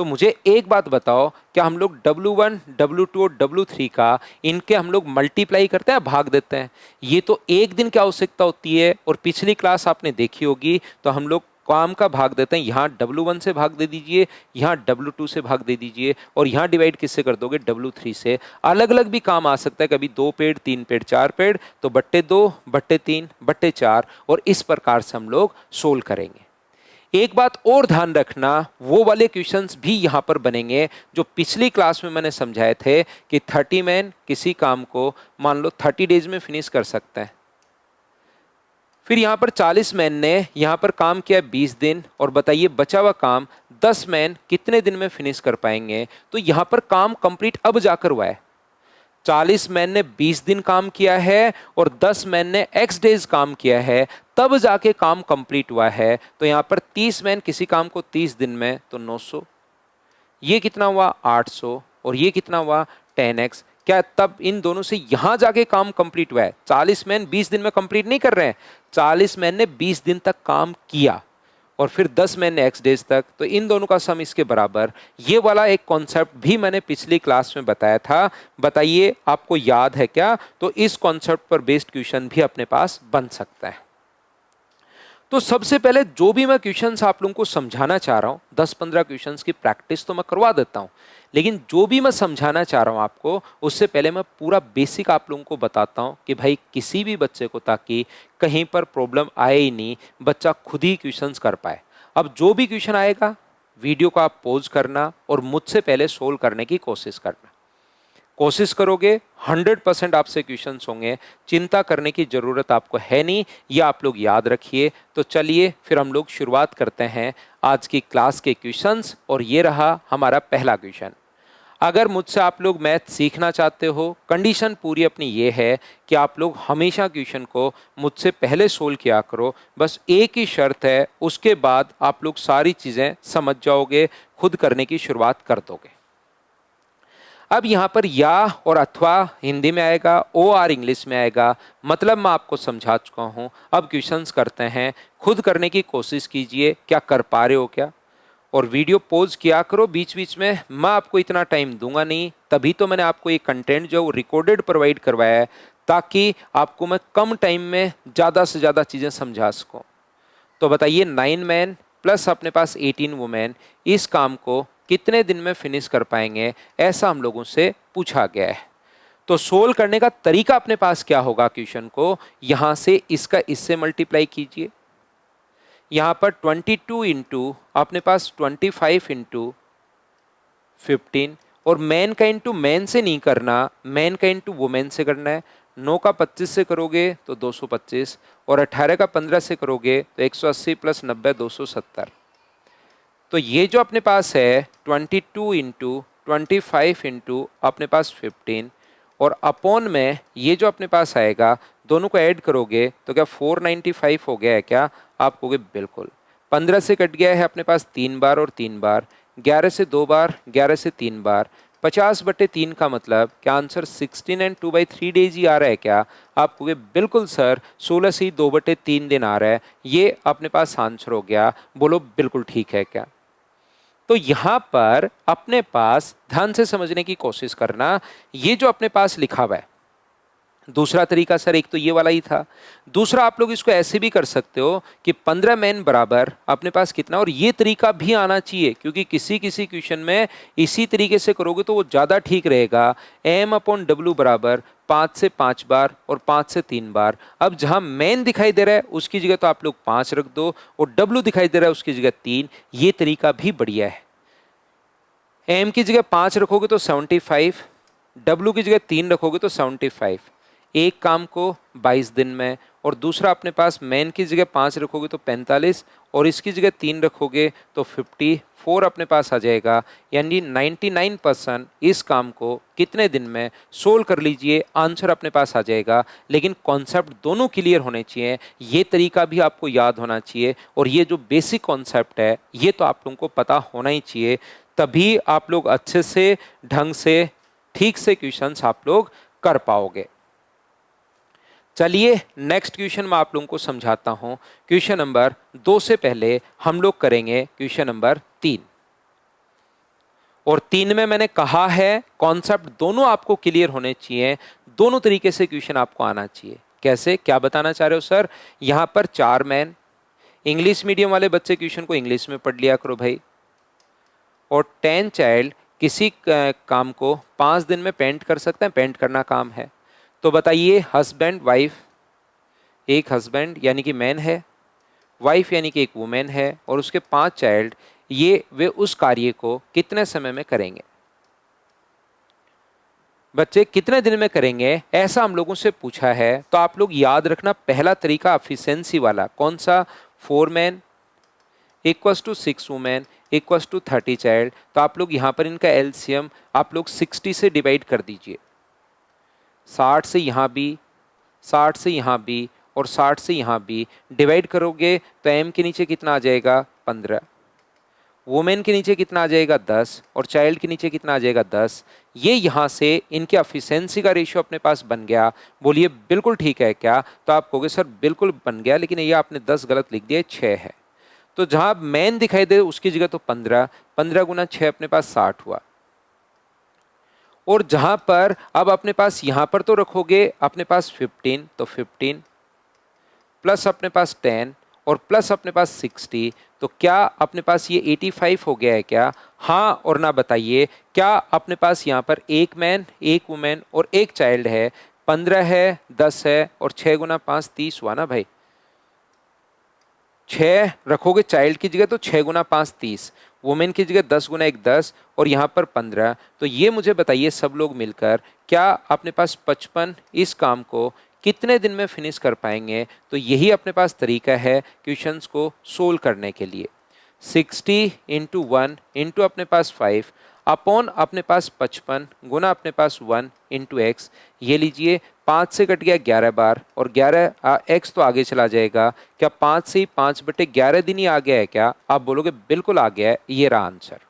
मुझे एक बात बताओ, क्या हम लोग W1, W2 और W3 का इनके हम लोग मल्टीप्लाई करते हैं, भाग देते हैं? ये तो एक दिन की आवश्यकता होती है, और पिछली क्लास आपने देखी होगी, तो हम लोग काम का भाग देते हैं। यहाँ W1 से भाग दे दीजिए, यहाँ W2 से भाग दे दीजिए, और यहाँ डिवाइड किससे कर दोगे, W3 से। अलग अलग भी काम आ सकता है, कभी 2 पेड़, 3 पेड़, 4 पेड़, तो बट्टे 2, बट्टे 3, बट्टे 4, और इस प्रकार से हम लोग सोल्व करेंगे। एक बात और ध्यान रखना, वो वाले क्वेश्चंस भी यहां पर बनेंगे जो पिछली क्लास में मैंने समझाए थे कि 30 मैन किसी काम को मान लो 30 डेज में फिनिश कर सकते हैं। फिर यहां पर 40 मैन ने यहां पर काम किया 20 दिन, और बताइए बचा हुआ काम 10 मैन कितने दिन में फिनिश कर पाएंगे। तो यहां पर काम कंप्लीट अब जाकर हुआ है। 40 मैन ने 20 दिन काम किया है और 10 मैन ने x डेज काम किया है, तब जाके काम कंप्लीट हुआ है। तो यहां पर 30 मैन किसी काम को 30 दिन में, तो 900, ये कितना हुआ 800, और ये कितना हुआ 10x। क्या तब इन दोनों से यहां जाके काम कंप्लीट हुआ है? 40 मैन 20 दिन में कंप्लीट नहीं कर रहे हैं, 40 मैन ने 20 दिन तक काम किया, और फिर 10 मैंने x डेज तक, तो इन दोनों का सम इसके बराबर। ये वाला एक कॉन्सेप्ट भी मैंने पिछली क्लास में बताया था, बताइए आपको याद है क्या? तो इस कॉन्सेप्ट पर बेस्ड क्वेश्चन भी अपने पास बन सकता है। तो सबसे पहले जो भी मैं क्वेश्चंस आप लोगों को समझाना चाह रहा हूं, 10-15 क्वेश्चंस की प्रैक्टिस तो मैं करवा देता हूं, लेकिन जो भी मैं समझाना चाह रहा हूं आपको, उससे पहले मैं पूरा बेसिक आप लोगों को बताता हूं कि भाई किसी भी बच्चे को ताकि कहीं पर प्रॉब्लम आए ही नहीं, बच्चा खुद ही क्वेश्चंस कर पाए। अब जो भी क्वेश्चन आएगा, वीडियो को आप पॉज करना और मुझसे पहले सोल्व करने की कोशिश करना। कोशिश करोगे 100% आपसे क्वेश्चंस होंगे, चिंता करने की जरूरत आपको है नहीं, ये आप लोग याद रखिए। तो चलिए फिर हम लोग शुरुआत करते हैं आज की क्लास के क्वेश्चंस, और ये रहा हमारा पहला क्वेश्चन। अगर मुझसे आप लोग मैथ सीखना चाहते हो, कंडीशन पूरी अपनी ये है कि आप लोग हमेशा क्वेश्चन को मुझसे पहले सोल्व किया करो, बस एक ही शर्त है, उसके बाद आप लोग सारी चीज़ें समझ जाओगे, खुद करने की शुरुआत कर दोगे। अब यहाँ पर या और अथवा हिंदी में आएगा, ओ आर इंग्लिश में आएगा, मतलब मैं आपको समझा चुका हूँ। अब क्वेश्चंस करते हैं, खुद करने की कोशिश कीजिए, क्या कर पा रहे हो क्या? और वीडियो पॉज किया करो बीच बीच में, मैं आपको इतना टाइम दूंगा नहीं, तभी तो मैंने आपको ये कंटेंट जो रिकॉर्डेड प्रोवाइड करवाया है, ताकि आपको मैं कम टाइम में ज़्यादा से ज़्यादा चीज़ें समझा सकूँ। तो बताइए 9 मैन प्लस अपने पास 18 वुमेन इस काम को कितने दिन में फिनिश कर पाएंगे, ऐसा हम लोगों से पूछा गया है। तो सोल्व करने का तरीका अपने पास क्या होगा, क्वेश्चन को यहां से इसका इससे मल्टीप्लाई कीजिए। यहां पर 22 इंटू अपने पास 25 इंटू 15, और मैन का इंटू मैन से नहीं करना, मैन का इंटू वुमेन से करना है। 9 का 25 से करोगे तो 225, और 18 का 15 से करोगे तो 180 प्लस 90 270। तो ये जो अपने पास है 22 इंटू 25 इंटू अपने पास 15, और अपॉन में ये जो अपने पास आएगा दोनों को ऐड करोगे तो क्या 495 हो गया है क्या? आप कहोगे बिल्कुल। 15 से कट गया है अपने पास 3 बार और 3 बार, 11 से 2 बार, 11 से 3 बार, 50/3 का मतलब क्या आंसर 16 एंड 2/3 डेज ही आ रहा है क्या? आप कहोगे बिल्कुल सर, 16 से ही 2/3 दिन आ रहा है, ये अपने पास आंसर हो गया। बोलो बिल्कुल ठीक है क्या? तो यहां पर अपने पास ध्यान से समझने की कोशिश करना, ये जो अपने पास लिखा हुआ है, दूसरा तरीका सर एक तो ये वाला ही था। दूसरा आप लोग इसको ऐसे भी कर सकते हो कि 15 मैन बराबर अपने पास कितना, और ये तरीका भी आना चाहिए क्योंकि किसी किसी क्वेश्चन में इसी तरीके से करोगे तो वो ज़्यादा ठीक रहेगा। M/W बराबर 5 से 5 बार और 5 से 3 बार। अब जहां मैन दिखाई दे रहा है उसकी जगह तो आप लोग 5 रख दो, और W दिखाई दे रहा है उसकी जगह 3। ये तरीका भी बढ़िया है। M की जगह 5 रखोगे तो 75, W की जगह 3 रखोगे तो 75। एक काम को 22 दिन में, और दूसरा अपने पास मैन की जगह 5 रखोगे तो 45, और इसकी जगह 3 रखोगे तो 54 अपने पास आ जाएगा। यानी 99% इस काम को कितने दिन में सोल्व कर लीजिए, आंसर अपने पास आ जाएगा। लेकिन कॉन्सेप्ट दोनों क्लियर होने चाहिए, ये तरीका भी आपको याद होना चाहिए, और ये जो बेसिक कॉन्सेप्ट है ये तो आप लोगों को पता होना ही चाहिए। तभी आप लोग अच्छे से, ढंग से, ठीक से क्वेश्चंस आप लोग कर पाओगे। चलिए नेक्स्ट क्वेश्चन मैं आप लोगों को समझाता हूं। क्वेश्चन नंबर 2 से पहले हम लोग करेंगे क्वेश्चन नंबर 3। और 3 में मैंने कहा है कॉन्सेप्ट दोनों आपको क्लियर होने चाहिए, दोनों तरीके से क्वेश्चन आपको आना चाहिए। कैसे, क्या बताना चाह रहे हो सर? यहां पर 4 मैन, इंग्लिश मीडियम वाले बच्चे क्वेश्चन को इंग्लिश में पढ़ लिया करो भाई। और 10 चाइल्ड किसी काम को 5 दिन में पेंट कर सकते हैं, पेंट करना काम है। तो बताइए, हस्बैंड वाइफ, एक हस्बैंड यानी कि मैन है, वाइफ यानी कि एक वुमेन है, और उसके 5 चाइल्ड, ये वे उस कार्य को कितने समय में करेंगे? बच्चे कितने दिन में करेंगे, ऐसा हम लोगों से पूछा है। तो आप लोग याद रखना, पहला तरीका एफिशिएंसी वाला, कौन सा? 4 man equals to 6 women equals to 30 child. तो आप लोग यहाँ पर इनका एलसीएम आप लोग 60 से डिवाइड कर दीजिए। 60 से यहाँ भी, 60 से यहाँ भी, और 60 से यहाँ भी डिवाइड करोगे तो एम के नीचे कितना आ जाएगा? 15। वुमेन के नीचे कितना आ जाएगा? 10। और चाइल्ड के नीचे कितना आ जाएगा? 10। ये यहाँ से इनके एफिशिएंसी का रेशियो अपने पास बन गया। बोलिए बिल्कुल ठीक है क्या? तो आप कहोगे सर बिल्कुल बन गया, लेकिन ये आपने 10 गलत लिख दिया, 6 है। तो जहाँ मैन दिखाई दे उसकी जगह तो 15, 15 गुना 6 अपने पास 60 हुआ। और जहां पर अब अपने पास यहां पर तो रखोगे अपने पास 15, तो 15 प्लस अपने पास 10 और प्लस अपने पास 60, तो क्या अपने पास ये 85 हो गया है क्या? हाँ और ना बताइए। क्या अपने पास यहाँ पर एक मैन, एक वुमेन और एक चाइल्ड है, 15 है, 10 है, और 6 गुना 5 30 हुआ ना भाई। 6 रखोगे चाइल्ड की जगह तो 6 गुना 5 30, वुमेन की जगह 10 गुना 1 10, और यहाँ पर 15। तो ये मुझे बताइए सब लोग मिलकर क्या अपने पास 55 इस काम को कितने दिन में फिनिश कर पाएंगे? तो यही अपने पास तरीका है क्वेश्चंस को सोल्व करने के लिए। 60 इंटू 1 इंटू अपने पास 5 अपॉन अपने पास 55 गुना अपने पास 1 इंटू एक्स। ये लीजिए, 5 से कट गया 11 बार, और 11 एक्स तो आगे चला जाएगा। क्या 5 से ही 5/11 दिन ही आ गया है क्या? आप बोलोगे बिल्कुल आ गया है, ये रहा आंसर।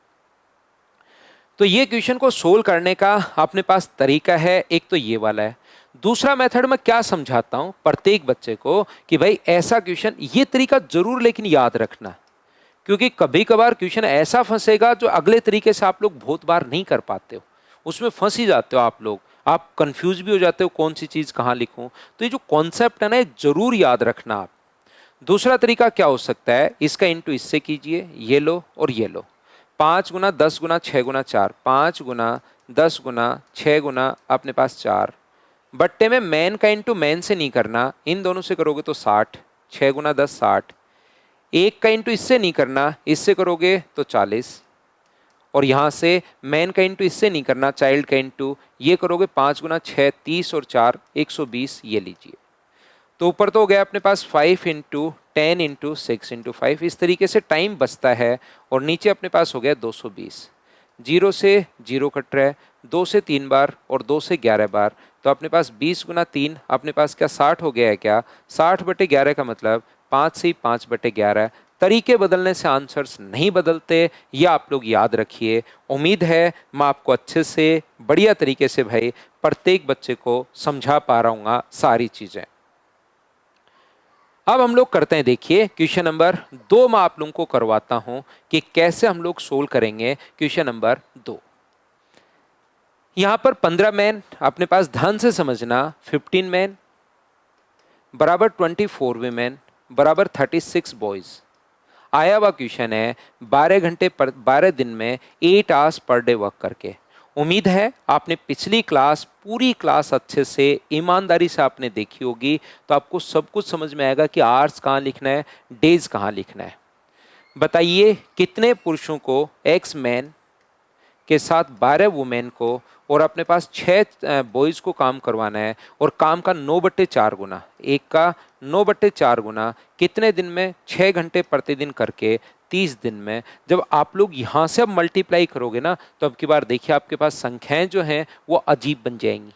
तो ये क्वेश्चन को सोल्व करने का अपने पास तरीका है, एक तो ये वाला है। दूसरा मेथड में क्या समझाता हूं प्रत्येक बच्चे को कि भाई ऐसा क्वेश्चन, ये तरीका जरूर लेकिन याद रखना, क्योंकि कभी कभार क्वेश्चन ऐसा फंसेगा जो अगले तरीके से आप लोग बहुत बार नहीं कर पाते हो, उसमें फंस ही जाते हो आप लोग, आप कंफ्यूज भी हो जाते हो कौन सी चीज कहां लिखूं। तो ये जो कॉन्सेप्ट है ना, ये जरूर याद रखना आप। दूसरा तरीका क्या हो सकता है, इसका इंटू इससे कीजिए, ये लो और ये लो। 5 गुना 10 गुना 6 गुना 4, 5 गुना 10 गुना 6 गुना अपने पास 4। बट्टे में मैन का इंटू मैन से नहीं करना, इन दोनों से करोगे तो 60, 6 गुना 10 60। एक का इंटू इससे नहीं करना, इससे करोगे तो 40। और यहां से मैन का इंटू इससे नहीं करना, चाइल्ड का इंटू, ये करोगे 5 गुना 6 30 और 4 120। ये लीजिए, तो ऊपर तो हो गया अपने पास 5 इंटू 10 इंटू 6 इंटू 5। इस तरीके से टाइम बचता है। और नीचे अपने पास हो गया 220। 0 से 0 कट रहा है, 2 से 3 बार और 2 से 11 बार, तो अपने पास 20 गुना 3 अपने पास क्या 60 हो गया है क्या? 60/11 का मतलब 5 से 5/11। तरीके बदलने से आंसर्स नहीं बदलते, ये आप लोग याद रखिए। उम्मीद है मैं आपको अच्छे से बढ़िया तरीके से भाई प्रत्येक बच्चे को समझा पा रहा हूँ सारी चीजें। अब हम लोग करते हैं, देखिए क्वेश्चन नंबर 2 मैं आप लोगों को करवाता हूं कि कैसे हम लोग सोल्व करेंगे क्वेश्चन नंबर 2। यहां पर 15 मैन अपने पास ध्यान से समझना, 15 मैन बराबर 24 वीमेन बराबर 36 बॉयज। आया हुआ क्वेश्चन है 12 घंटे पर 12 दिन में 8 आवर्स पर डे वर्क करके। उम्मीद है आपने पिछली क्लास पूरी क्लास अच्छे से ईमानदारी से आपने देखी होगी, तो आपको सब कुछ समझ में आएगा कि आवर्स कहाँ लिखना है, डेज कहाँ लिखना है। बताइए कितने पुरुषों को एक्स मैन के साथ 12 वुमेन को और अपने पास 6 बॉयज को काम करवाना है, और काम का 9/4 गुना, एक का 9/4 गुना कितने दिन में? 6 घंटे प्रतिदिन करके 30 दिन में। जब आप लोग यहां से अब मल्टीप्लाई करोगे ना, तो अब की बार देखिए आपके पास संख्याएं जो हैं वो अजीब बन जाएंगी।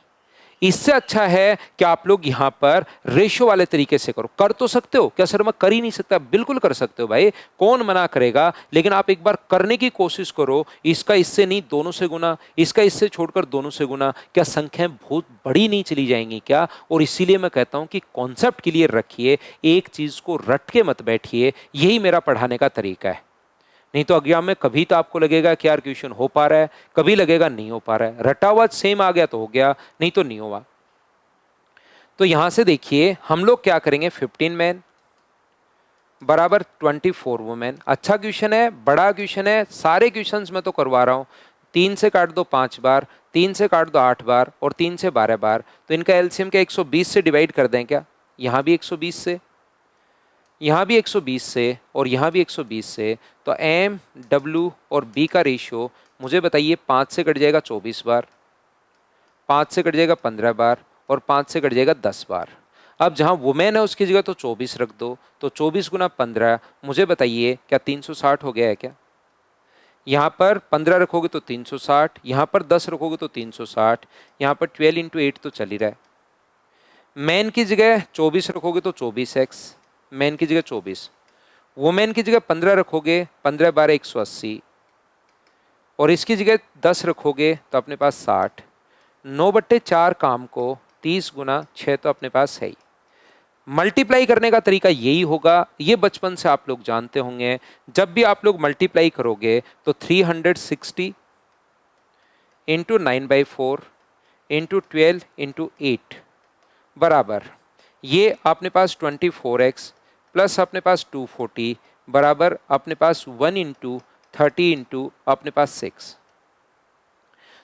इससे अच्छा है कि आप लोग यहां पर रेशो वाले तरीके से करो। कर तो सकते हो, क्या सर मैं कर ही नहीं सकता? बिल्कुल कर सकते हो भाई, कौन मना करेगा, लेकिन आप एक बार करने की कोशिश करो। इसका इससे नहीं, दोनों से गुना, इसका इससे छोड़कर दोनों से गुना। क्या संख्याएं बहुत बड़ी नहीं चली जाएंगी क्या? और इसीलिए मैं कहता हूं कि कॉन्सेप्ट क्लियर रखिए, एक चीज को रट के मत बैठिए। यही मेरा पढ़ाने का तरीका है। नहीं तो एग्जाम में कभी तो आपको लगेगा कि यार क्वेश्चन हो पा रहा है, कभी लगेगा नहीं हो पा रहा है। रटा हुआ सेम आ गया तो हो गया, नहीं तो नहीं हुआ। तो यहां से देखिए हम लोग क्या करेंगे, 15 मैन बराबर 24 वुमेन। अच्छा क्वेश्चन है, बड़ा क्वेश्चन है, सारे क्वेश्चंस मैं तो करवा रहा हूं। 3 से काट दो 5 बार, 3 से काट दो 8 बार, और 3 से 12 बार। तो इनका एलसीएम क्या 120 से डिवाइड कर दें क्या? यहां भी 120 से, यहाँ भी 120 से, और यहाँ भी 120 से। तो एम डब्ल्यू और बी का रेशियो मुझे बताइए, 5 से कट जाएगा 24 बार, 5 से कट जाएगा 15 बार, और 5 से कट जाएगा 10 बार। अब जहाँ वुमेन है उसकी जगह तो 24 रख दो, तो 24 गुना 15, मुझे बताइए क्या 360 हो गया है क्या? यहाँ पर 15 रखोगे तो 360, यहाँ पर 10 रखोगे तो 360, यहाँ पर 12 इंटू 8 तो चल ही रहा है। मैन की जगह 24 रखोगे तो 24x, मैन की जगह 24, वुमेन की जगह 15 रखोगे, 15 12 180, और इसकी जगह 10 रखोगे तो अपने पास 60। 9/4 काम को 30 गुना 6 तो अपने पास है ही। मल्टीप्लाई करने का तरीका यही होगा, ये बचपन से आप लोग जानते होंगे। जब भी आप लोग मल्टीप्लाई करोगे तो 360 इंटू 9/4 इंटू 12 इंटू 8 बराबर, ये अपने पास 24x प्लस अपने पास 240 बराबर अपने पास 1 इंटू 30 इंटू अपने पास 6।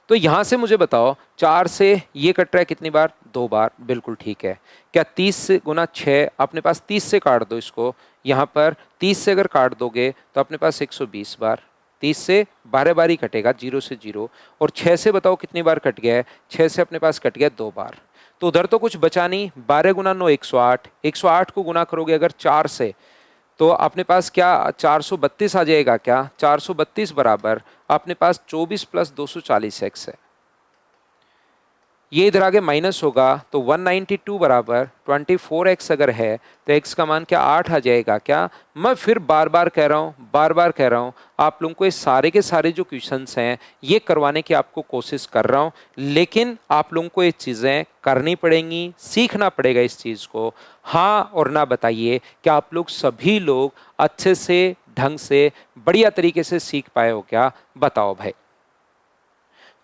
तो यहां से मुझे बताओ 4 से ये कट रहा है कितनी बार? 2 बार, बिल्कुल ठीक है। क्या 30 से गुना 6 अपने पास 30 से काट दो इसको, यहां पर 30 से अगर काट दोगे तो अपने पास 120 बार, 30 से 12 बार ही कटेगा, 0 से 0। और 6 से बताओ कितनी बार कट गया है? 6 से अपने पास कट गया 2 बार। तो उधर तो कुछ बचा नहीं, 12 गुना 9 108, 108 को गुना करोगे अगर 4 से, तो अपने पास क्या 432 आ जाएगा क्या? 432 बराबर अपने पास 24 प्लस 240x है। ये इधर आगे माइनस होगा तो 192 बराबर 24x अगर है तो x का मान क्या 8 आ जाएगा क्या? मैं फिर बार बार कह रहा हूँ, बार बार कह रहा हूँ, आप लोगों को ये सारे के सारे जो क्वेश्चंस हैं ये करवाने की आपको कोशिश कर रहा हूँ, लेकिन आप लोगों को ये चीज़ें करनी पड़ेंगी, सीखना पड़ेगा इस चीज़ को। हाँ और ना बताइए कि आप लोग सभी लोग अच्छे से ढंग से बढ़िया तरीके से सीख पाए हो क्या? बताओ भाई।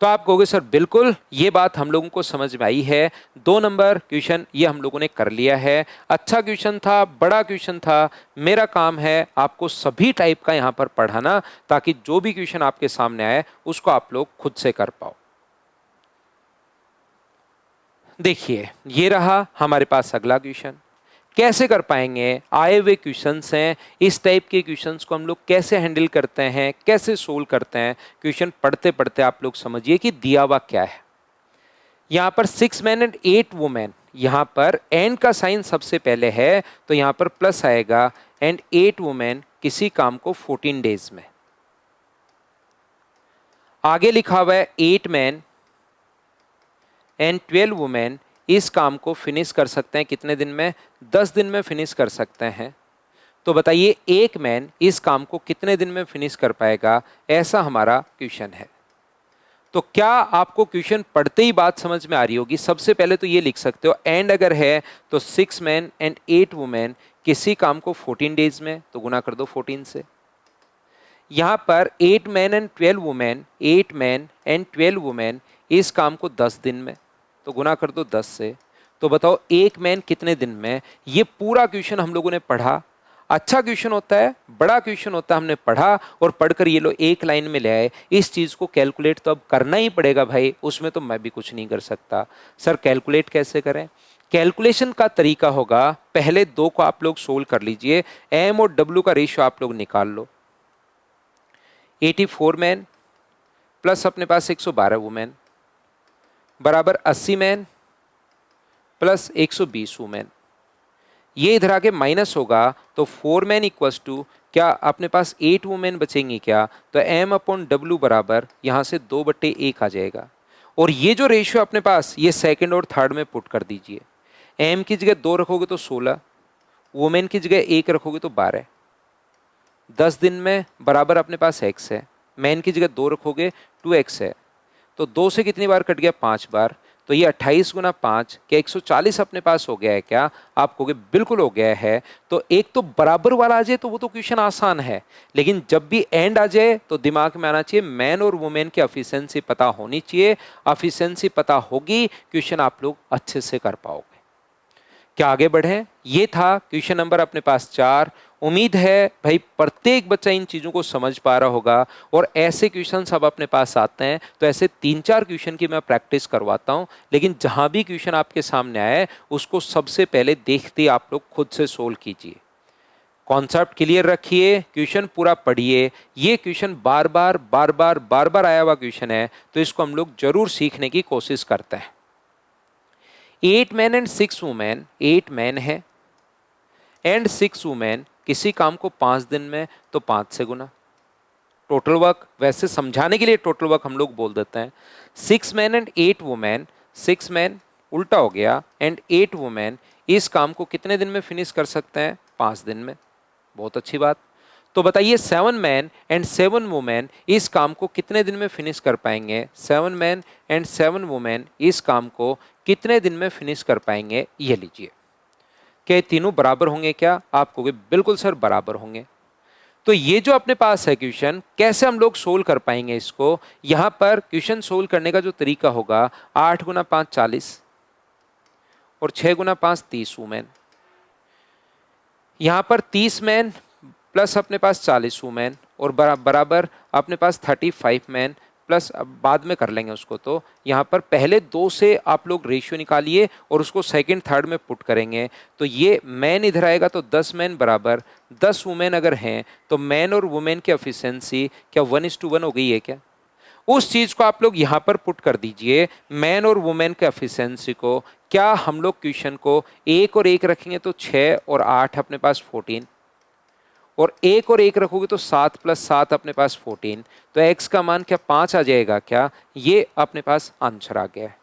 तो आप कहोगे सर बिल्कुल ये बात हम लोगों को समझ में आई है। 2 नंबर क्वेश्चन ये हम लोगों ने कर लिया है। अच्छा क्वेश्चन था, बड़ा क्वेश्चन था। मेरा काम है आपको सभी टाइप का यहाँ पर पढ़ाना, ताकि जो भी क्वेश्चन आपके सामने आए उसको आप लोग खुद से कर पाओ। देखिए ये रहा हमारे पास अगला क्वेश्चन। कैसे कर पाएंगे? आए हुए क्वेश्चंस हैं, इस टाइप के क्वेश्चंस को हम लोग कैसे हैंडल करते हैं, कैसे सोल्व करते हैं। क्वेश्चन पढ़ते पढ़ते आप लोग समझिए कि दिया हुआ क्या है। यहाँ पर 6 मैन एंड 8 वुमेन, यहाँ पर एंड का साइन सबसे पहले है तो यहाँ पर प्लस आएगा, एंड 8 वुमेन किसी काम को 14 डेज में। आगे लिखा हुआ है 8 मैन एंड 12 वुमेन इस काम को फिनिश कर सकते हैं कितने दिन में? 10 दिन में फिनिश कर सकते हैं। तो बताइए एक मैन इस काम को कितने दिन में फिनिश कर पाएगा? ऐसा हमारा क्वेश्चन है। तो क्या आपको क्वेश्चन पढ़ते ही बात समझ में आ रही होगी? सबसे पहले तो ये लिख सकते हो एंड अगर है तो 6 मैन एंड 8 वुमेन किसी काम को 14 डेज में, तो गुना कर दो 14 से। यहां पर 8 man and 12 women, 8 man and 12 women इस काम को 10 दिन में, तो गुना कर दो 10 से। तो बताओ एक मैन कितने दिन में? ये पूरा क्वेश्चन हम लोगों ने पढ़ा। अच्छा क्वेश्चन होता है, बड़ा क्वेश्चन होता है, हमने पढ़ा और पढ़कर ये लो एक लाइन में ले आए। इस चीज को कैलकुलेट तो अब करना ही पड़ेगा भाई, उसमें तो मैं भी कुछ नहीं कर सकता। सर कैलकुलेट कैसे करें? कैलकुलेशन का तरीका होगा, पहले दो को आप लोग सोल्व कर लीजिए। एम और डब्ल्यू का रेशियो आप लोग निकाल लो। 84 मैन प्लस अपने पास 112 वुमेन बराबर 80 मैन प्लस 120 वुमेन। ये इधर आके माइनस होगा तो 4 मैन इक्वल्स टू क्या अपने पास 8 वुमेन बचेंगी क्या? तो एम अपॉन डब्ल्यू बराबर यहां से 2/1 आ जाएगा। और ये जो रेशियो अपने पास ये सेकंड और थर्ड में पुट कर दीजिए। एम की जगह 2 रखोगे तो 16, वुमेन की जगह 1 रखोगे तो 12। 10 दिन में बराबर अपने पास x है, मैन की जगह 2 रखोगे 2x है। तो 2 से कितनी बार कट गया? 5 बार। तो ये 28 गुना 5 क्या 140 अपने पास हो गया है क्या? आप कहोगे बिल्कुल हो गया है। तो एक तो बराबर वाला आ जाए तो वो तो क्वेश्चन आसान है, लेकिन जब भी एंड आ जाए तो दिमाग में आना चाहिए मैन और वुमेन की एफिशिएंसी पता होनी चाहिए। एफिशिएंसी पता होगी, क्वेश्चन आप लोग अच्छे से कर पाओगे। क्या आगे बढ़े? ये था क्वेश्चन नंबर अपने पास 4। उम्मीद है भाई प्रत्येक बच्चा इन चीजों को समझ पा रहा होगा। और ऐसे क्वेश्चन सब अपने पास आते हैं तो ऐसे 3-4 क्वेश्चन की मैं प्रैक्टिस करवाता हूं, लेकिन जहां भी क्वेश्चन आपके सामने आए उसको सबसे पहले देखते आप लोग खुद से सोल्व कीजिए। कॉन्सेप्ट क्लियर रखिए, क्वेश्चन पूरा पढ़िए। ये क्वेश्चन बार बार आया हुआ क्वेश्चन है, तो इसको हम लोग जरूर सीखने की कोशिश करते हैं। 8 मैन एंड 6 वुमेन, 8 मैन है एंड 6 वुमेन किसी काम को 5 दिन में, तो 5 से गुना। टोटल वर्क वैसे समझाने के लिए टोटल वर्क हम लोग बोल देते हैं। 6 मैन एंड 8 वुमेन, 6 मैन उल्टा हो गया एंड 8 वुमेन इस काम को कितने दिन में फिनिश कर सकते हैं? 5 दिन में। बहुत अच्छी बात। तो बताइए 7 मैन एंड 7 वुमेन इस काम को कितने दिन में फिनिश कर पाएंगे? 7 मैन एंड 7 वुमेन इस काम को कितने दिन में फिनिश कर पाएंगे? ये लीजिए। क्या ये तीनों बराबर होंगे क्या? आप कहोगे बिल्कुल सर बराबर होंगे। तो ये जो अपने पास है क्वेश्चन, कैसे हम लोग सोल्व कर पाएंगे इसको? यहां पर क्वेश्चन सोल्व करने का जो तरीका होगा, 8 गुना 5 40 और 6 गुना 5 30 वुमेन। यहां पर 30 मैन प्लस अपने पास 40 वुमेन और बराबर अपने पास 35 मैन प्लस, अब बाद में कर लेंगे उसको। तो यहाँ पर पहले 2 से आप लोग रेशियो निकालिए और उसको सेकंड थर्ड में पुट करेंगे। तो ये मैन इधर आएगा तो 10 मैन बराबर 10 वुमेन अगर हैं तो मैन और वुमेन की एफिशिएंसी क्या 1:1 हो गई है क्या? उस चीज को आप लोग यहाँ पर पुट कर दीजिए, मैन और वुमेन के एफिशिएंसी को। क्या हम लोग क्वेश्चन को 1 और 1 रखेंगे तो 6 और 8 अपने पास 14, और 1 और 1 रखोगे तो 7 + 7 अपने पास 14। तो x का मान क्या 5 आ जाएगा क्या? ये अपने पास आंसर आ गया है।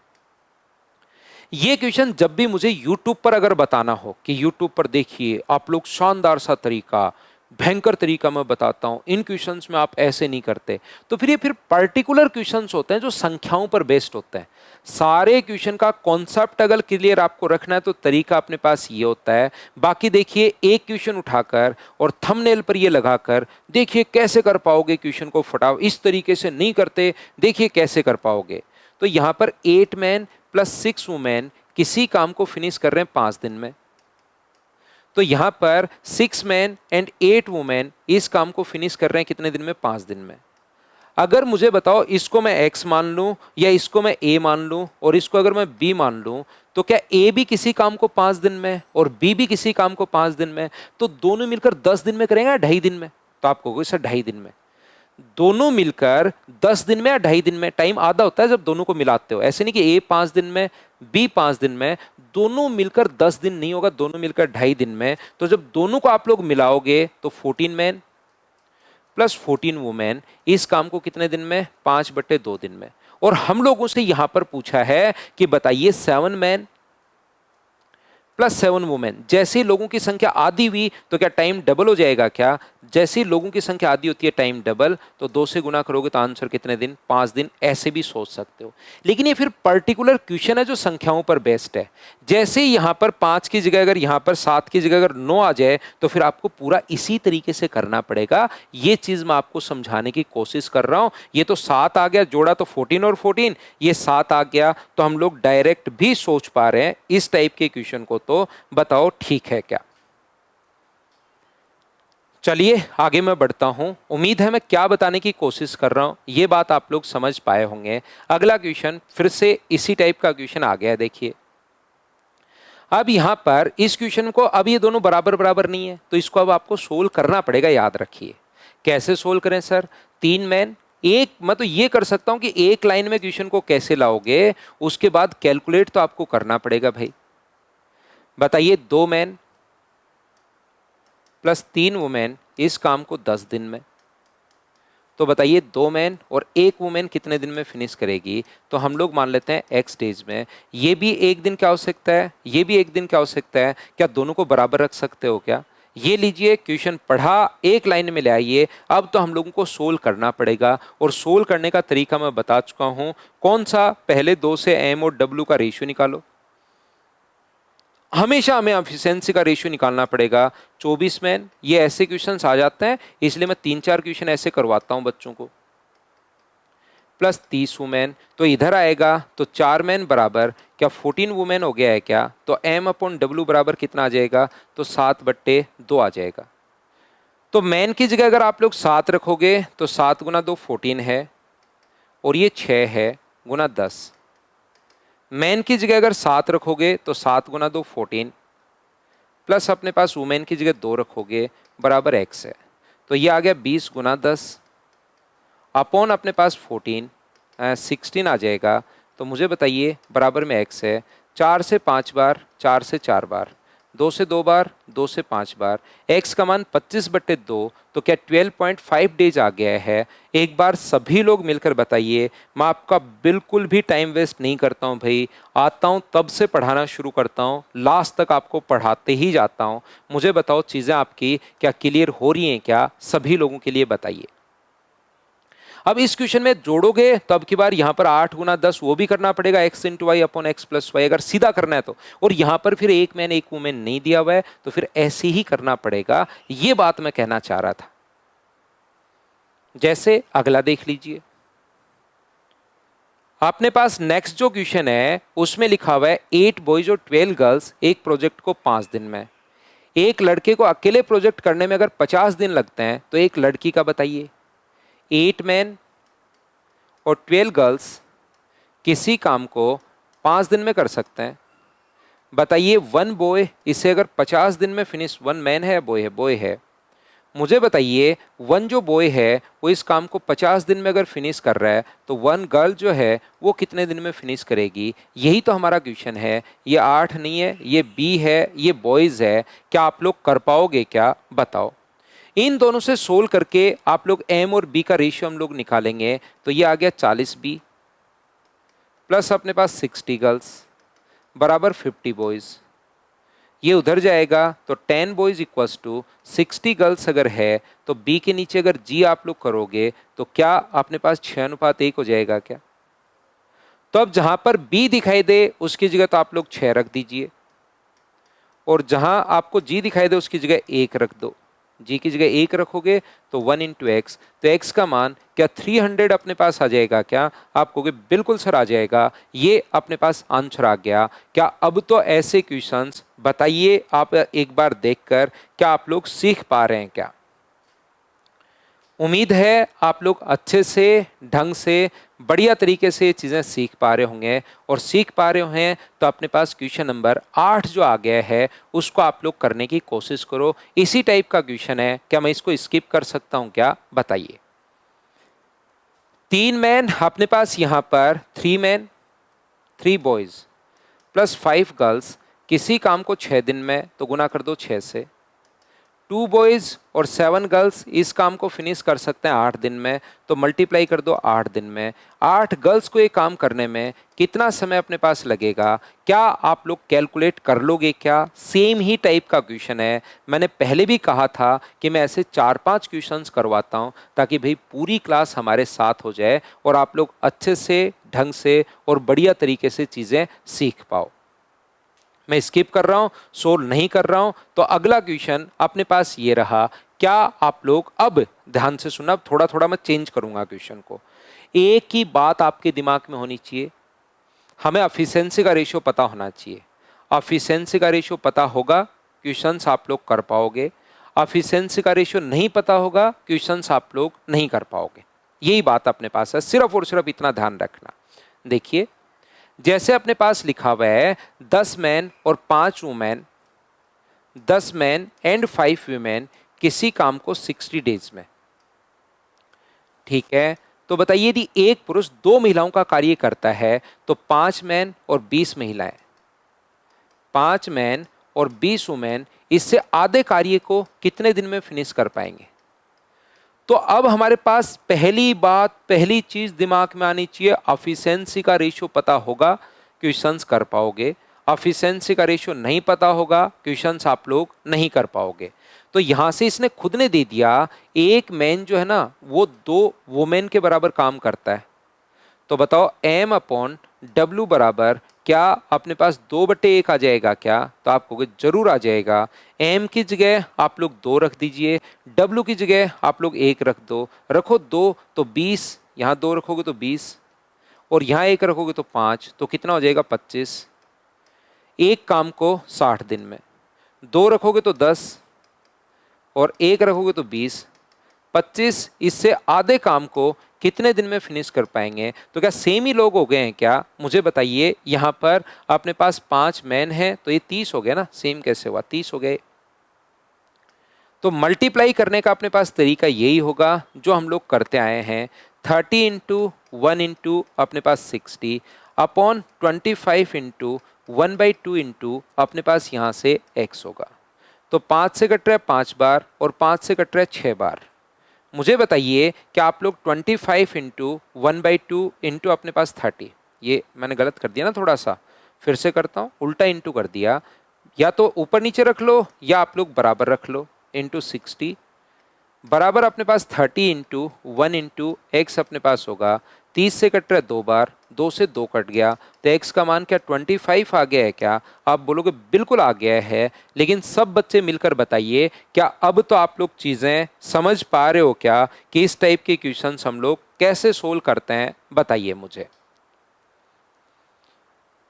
ये क्वेश्चन जब भी मुझे YouTube पर अगर बताना हो कि YouTube पर देखिए आप लोग शानदार सा तरीका, भयंकर तरीका मैं बताता हूं, इन क्वेश्चंस में आप ऐसे नहीं करते, तो फिर ये पर्टिकुलर क्वेश्चंस होते हैं जो संख्याओं पर बेस्ड होते हैं। सारे क्वेश्चन का कॉन्सेप्ट अगर क्लियर आपको रखना है तो तरीका अपने पास ये होता है। बाकी देखिए एक क्वेश्चन उठाकर और थंबनेल पर ये लगाकर देखिए कैसे कर पाओगे क्वेश्चन को फटाफट। इस तरीके से नहीं करते, देखिए कैसे कर पाओगे। तो यहां पर 8 मैन प्लस 6 वुमेन किसी काम को फिनिश कर रहे हैं 5 दिन में। तो यहां पर 6 मैन एंड 8 वुमेन इस काम को फिनिश कर रहे हैं कितने दिन में? 5 दिन में। अगर मुझे बताओ इसको मैं x मान लूं या इसको मैं a मान लूं और इसको अगर मैं b मान लूं, तो क्या a भी किसी काम को 5 दिन में और b भी किसी काम को 5 दिन में? तो दोनों मिलकर 10 दिन में करेंगे या 2.5 दिन में? तो आप कहोगे सर 2.5 दिन में। दोनों मिलकर 10 दिन में या 2.5 दिन में? टाइम आधा होता है जब दोनों को मिलाते हो। ऐसे नहीं कि a 5 दिन में b 5 दिन में, दोनों मिलकर 10 दिन नहीं होगा, दोनों मिलकर 2.5 दिन में। तो जब दोनों को आप लोग मिलाओगे तो 14 मैन प्लस 14 वुमेन इस काम को कितने दिन में? 5/2 दिन में। और हम लोगों से यहां पर पूछा है कि बताइए 7 मैन प्लस 7 वुमेन, जैसे लोगों की संख्या आधी हुई तो क्या टाइम डबल हो जाएगा क्या? जैसे लोगों की संख्या आधी होती है टाइम डबल, तो 2 से गुना करोगे तो आंसर कितने दिन? 5 दिन, ऐसे भी सोच सकते हो। लेकिन ये फिर पर्टिकुलर क्वेश्चन है जो संख्याओं पर बेस्ड है। जैसे यहां पर 5 की जगह अगर यहां पर 7 की जगह अगर 9 आ जाए तो फिर आपको पूरा इसी तरीके से करना पड़ेगा। ये चीज मैं आपको समझाने की कोशिश कर रहा हूं। ये तो 7 आ गया, जोड़ा तो 14 और 14, ये 7 आ गया, तो हम लोग डायरेक्ट भी सोच पा रहे हैं इस टाइप के क्वेश्चन को। तो बताओ ठीक है क्या? चलिए आगे मैं बढ़ता हूं। उम्मीद है मैं क्या बताने की कोशिश कर रहा हूं ये बात आप लोग समझ पाए होंगे। अगला क्वेश्चन फिर से इसी टाइप का क्वेश्चन आ गया है, देखिए। अब यहां पर इस क्वेश्चन को, अब ये दोनों बराबर बराबर नहीं है तो इसको अब आपको सोल्व करना पड़ेगा, याद रखिए। कैसे सोल्व करें सर? 3 मैन एक, मैं तो ये कर सकता हूं कि एक लाइन में क्वेश्चन को कैसे लाओगे, उसके बाद कैलकुलेट तो आपको करना पड़ेगा भाई। बताइए 2 मैन प्लस 3 वुमेन इस काम को 10 दिन में, तो बताइए 2 मैन और 1 वुमेन कितने दिन में फिनिश करेगी? तो हम लोग मान लेते हैं एक्स डेज में। ये भी एक दिन क्या हो सकता है, ये भी एक दिन क्या हो सकता है, क्या दोनों को बराबर रख सकते हो क्या? ये लीजिए क्वेश्चन पढ़ा, एक लाइन में ले आइए। अब तो हम लोगों को सोल्व करना पड़ेगा, और सोल्व करने का तरीका मैं बता चुका हूं। कौन सा? पहले 2 से एम और डब्ल्यू का रेशियो निकालो। हमेशा हमें एफिशिएंसी का रेशियो निकालना पड़ेगा। 24 मैन, ये ऐसे क्वेश्चंस आ जाते हैं, इसलिए मैं 3-4 क्वेश्चन ऐसे करवाता हूं बच्चों को। प्लस 30 वुमेन, तो इधर आएगा तो 4 मैन बराबर क्या 14 वुमेन हो गया है क्या? तो एम अपॉन डब्ल्यू बराबर कितना आ जाएगा? तो 7/2 आ जाएगा। तो मैन की जगह अगर आप लोग 7 रखोगे तो 7 गुना 2 14 है, और ये 6 है गुना 10। मैन की जगह अगर 7 रखोगे तो 7 गुना 2 14, प्लस अपने पास वुमेन की जगह 2 रखोगे बराबर एक्स है, तो ये आ गया 20 गुना 10 अपॉन अपने पास 14, 16 आ जाएगा। तो मुझे बताइए बराबर में एक्स है। 4 से 5 बार, 4 से 4 बार, 2 से 2 बार, 2 से 5 बार, एक्स का मान 25/2, तो क्या 12.5 डेज आ गया है? एक बार सभी लोग मिलकर बताइए। मैं आपका बिल्कुल भी टाइम वेस्ट नहीं करता हूं भाई, आता हूं तब से पढ़ाना शुरू करता हूं, लास्ट तक आपको पढ़ाते ही जाता हूं। मुझे बताओ चीज़ें आपकी क्या क्लियर हो रही हैं क्या? सभी लोगों के लिए बताइए। अब इस क्वेश्चन में जोड़ोगे तो अब की बार यहां पर 8 गुना 10 वो भी करना पड़ेगा, X into Y upon X plus Y, अगर सीधा करना है तो। और यहां पर फिर एक मैन एक वुमेन नहीं दिया हुआ है, तो फिर ऐसे ही करना पड़ेगा। ये बात मैं कहना चाह रहा था। जैसे अगला देख लीजिए, अपने पास नेक्स्ट जो क्वेश्चन है उसमें लिखा हुआ है 8 बॉयज और 12 गर्ल्स एक प्रोजेक्ट को 5 दिन में। एक लड़के को अकेले प्रोजेक्ट करने में अगर 50 दिन लगते हैं तो एक लड़की का बताइए। 8 मैन और 12 गर्ल्स किसी काम को 5 दिन में कर सकते हैं। बताइए 1 बॉय इसे अगर 50 दिन में फिनिश, 1 मैन है, बॉय है, बॉय है। मुझे बताइए 1 जो बॉय है वो इस काम को 50 दिन में अगर फिनिश कर रहा है, तो 1 गर्ल जो है वो कितने दिन में फिनिश करेगी? यही तो हमारा क्वेश्चन है। ये 8 नहीं है, ये बी है, ये बॉयज है। क्या आप लोग कर पाओगे क्या? बताओ। इन दोनों से सोल्व करके आप लोग एम और बी का रेशियो हम लोग निकालेंगे, तो ये आ गया 40 बी प्लस अपने पास 60 गर्ल्स बराबर 50 बॉयज। ये उधर जाएगा तो 10 बॉयज इक्वल्स टू 60 गर्ल्स अगर है, तो बी के नीचे अगर जी आप लोग करोगे तो क्या अपने पास 6:1 हो जाएगा क्या? तो अब जहां पर बी दिखाई दे उसकी जगह तो आप लोग 6 रख दीजिए, और जहां आपको जी दिखाई दे उसकी जगह 1 रख दो। जी की जगह 1 रखोगे तो 1 इंटू एक्स, तो एक्स का मान क्या 300 अपने पास आ जाएगा क्या? आप कहोगे बिल्कुल सर आ जाएगा। ये अपने पास आंसर आ गया क्या? अब तो ऐसे क्वेश्चंस बताइए आप एक बार देखकर, क्या आप लोग सीख पा रहे हैं क्या? उम्मीद है आप लोग अच्छे से, ढंग से, बढ़िया तरीके से ये चीज़ें सीख पा रहे होंगे। और सीख पा रहे हैं तो अपने पास क्वेश्चन नंबर 8 जो आ गया है उसको आप लोग करने की कोशिश करो। इसी टाइप का क्वेश्चन है, क्या मैं इसको स्किप कर सकता हूं क्या? बताइए। 3 मैन अपने पास यहां पर 3 मैन 3 बॉयज प्लस 5 गर्ल्स किसी काम को 6 दिन में, तो गुना कर दो 6 से, 2 बॉयज़ और 7 गर्ल्स इस काम को फिनिश कर सकते हैं 8 दिन में, तो मल्टीप्लाई कर दो 8 दिन में। 8 गर्ल्स को ये काम करने में कितना समय अपने पास लगेगा, क्या आप लोग कैलकुलेट कर लोगे क्या? सेम ही टाइप का क्वेश्चन है। मैंने पहले भी कहा था कि मैं ऐसे 4-5 क्वेश्चंस करवाता हूँ ताकि भाई पूरी क्लास हमारे साथ हो जाए और आप लोग अच्छे से, ढंग से और बढ़िया तरीके से चीज़ें सीख पाओ। मैं स्किप कर रहा हूं, सोल्व नहीं कर रहा हूं, तो अगला क्वेश्चन अपने पास ये रहा। क्या आप लोग अब ध्यान से सुनना, थोड़ा थोड़ा मैं चेंज करूंगा क्वेश्चन को। एक ही बात आपके दिमाग में होनी चाहिए, हमें एफिशिएंसी का रेशियो पता होना चाहिए। एफिशिएंसी का रेशियो पता होगा, क्वेश्चंस आप लोग कर पाओगे। एफिशिएंसी का रेशियो नहीं पता होगा, क्वेश्चंस आप लोग नहीं कर पाओगे। यही बात अपने पास है, सिर्फ और सिर्फ इतना ध्यान रखना। देखिए, जैसे अपने पास लिखा हुआ है 10 मैन और 5 वुमेन, 10 मैन एंड 5 वुमेन किसी काम को 60 डेज में, ठीक है। तो बताइए यदि एक पुरुष 2 महिलाओं का कार्य करता है तो 5 मैन और 20 महिलाएं, 5 मैन और 20 वुमेन इससे आधे कार्य को कितने दिन में फिनिश कर पाएंगे? तो अब हमारे पास पहली बात, पहली चीज दिमाग में आनी चाहिए, एफिशिएंसी का रेशियो पता होगा, क्वेश्चंस कर पाओगे। एफिशिएंसी का रेशियो नहीं पता होगा, क्वेश्चंस आप लोग नहीं कर पाओगे। तो यहां से इसने खुद ने दे दिया, एक मैन जो है ना वो 2 वुमेन के बराबर काम करता है। तो बताओ एम अपॉन डब्ल्यू बराबर, क्या अपने पास 2/1 आ जाएगा क्या? तो आप कहोगे जरूर आ जाएगा। एम की जगह आप लोग 2 रख दीजिए, डब्ल्यू की जगह आप लोग 1 रख दो, रखो 2 तो 20, यहाँ 2 रखोगे तो 20 और यहाँ 1 रखोगे तो 5, तो कितना हो जाएगा 25। एक काम को 60 दिन में, 2 रखोगे तो 10 और 1 रखोगे तो 20, 25 इससे आधे काम को कितने दिन में फिनिश कर पाएंगे? तो क्या सेम ही लोग हो गए हैं क्या? मुझे बताइए। यहां पर अपने पास 5 मैन है तो ये 30 हो गया ना, सेम कैसे हुआ? 30 हो गए। तो मल्टीप्लाई करने का अपने पास तरीका यही होगा जो हम लोग करते आए हैं, 30 इंटू 1 इंटू अपने पास 60 अपॉन 25 इंटू 1/2 इंटू अपने पास यहां से x होगा। तो 5 से कट रहा है 5 बार और 5 से कट रहा है 6 बार। मुझे बताइए कि आप लोग 25 इंटू 1/2 इंटू अपने पास 30, ये मैंने गलत कर दिया ना थोड़ा सा, फिर से करता हूँ, उल्टा इंटू कर दिया। या तो ऊपर नीचे रख लो या आप लोग बराबर रख लो, इंटू 60 बराबर अपने पास 30 इंटू 1 इंटू एक्स अपने पास होगा। 30 से कट रहा है 2 बार, 2 से 2 कट गया, तो एक्स का मान क्या 25 आ गया है क्या? आप बोलोगे बिल्कुल आ गया है। लेकिन सब बच्चे मिलकर बताइए, क्या अब तो आप लोग चीज़ें समझ पा रहे हो क्या कि इस टाइप के क्वेश्चंस हम लोग कैसे सोल्व करते हैं? बताइए मुझे।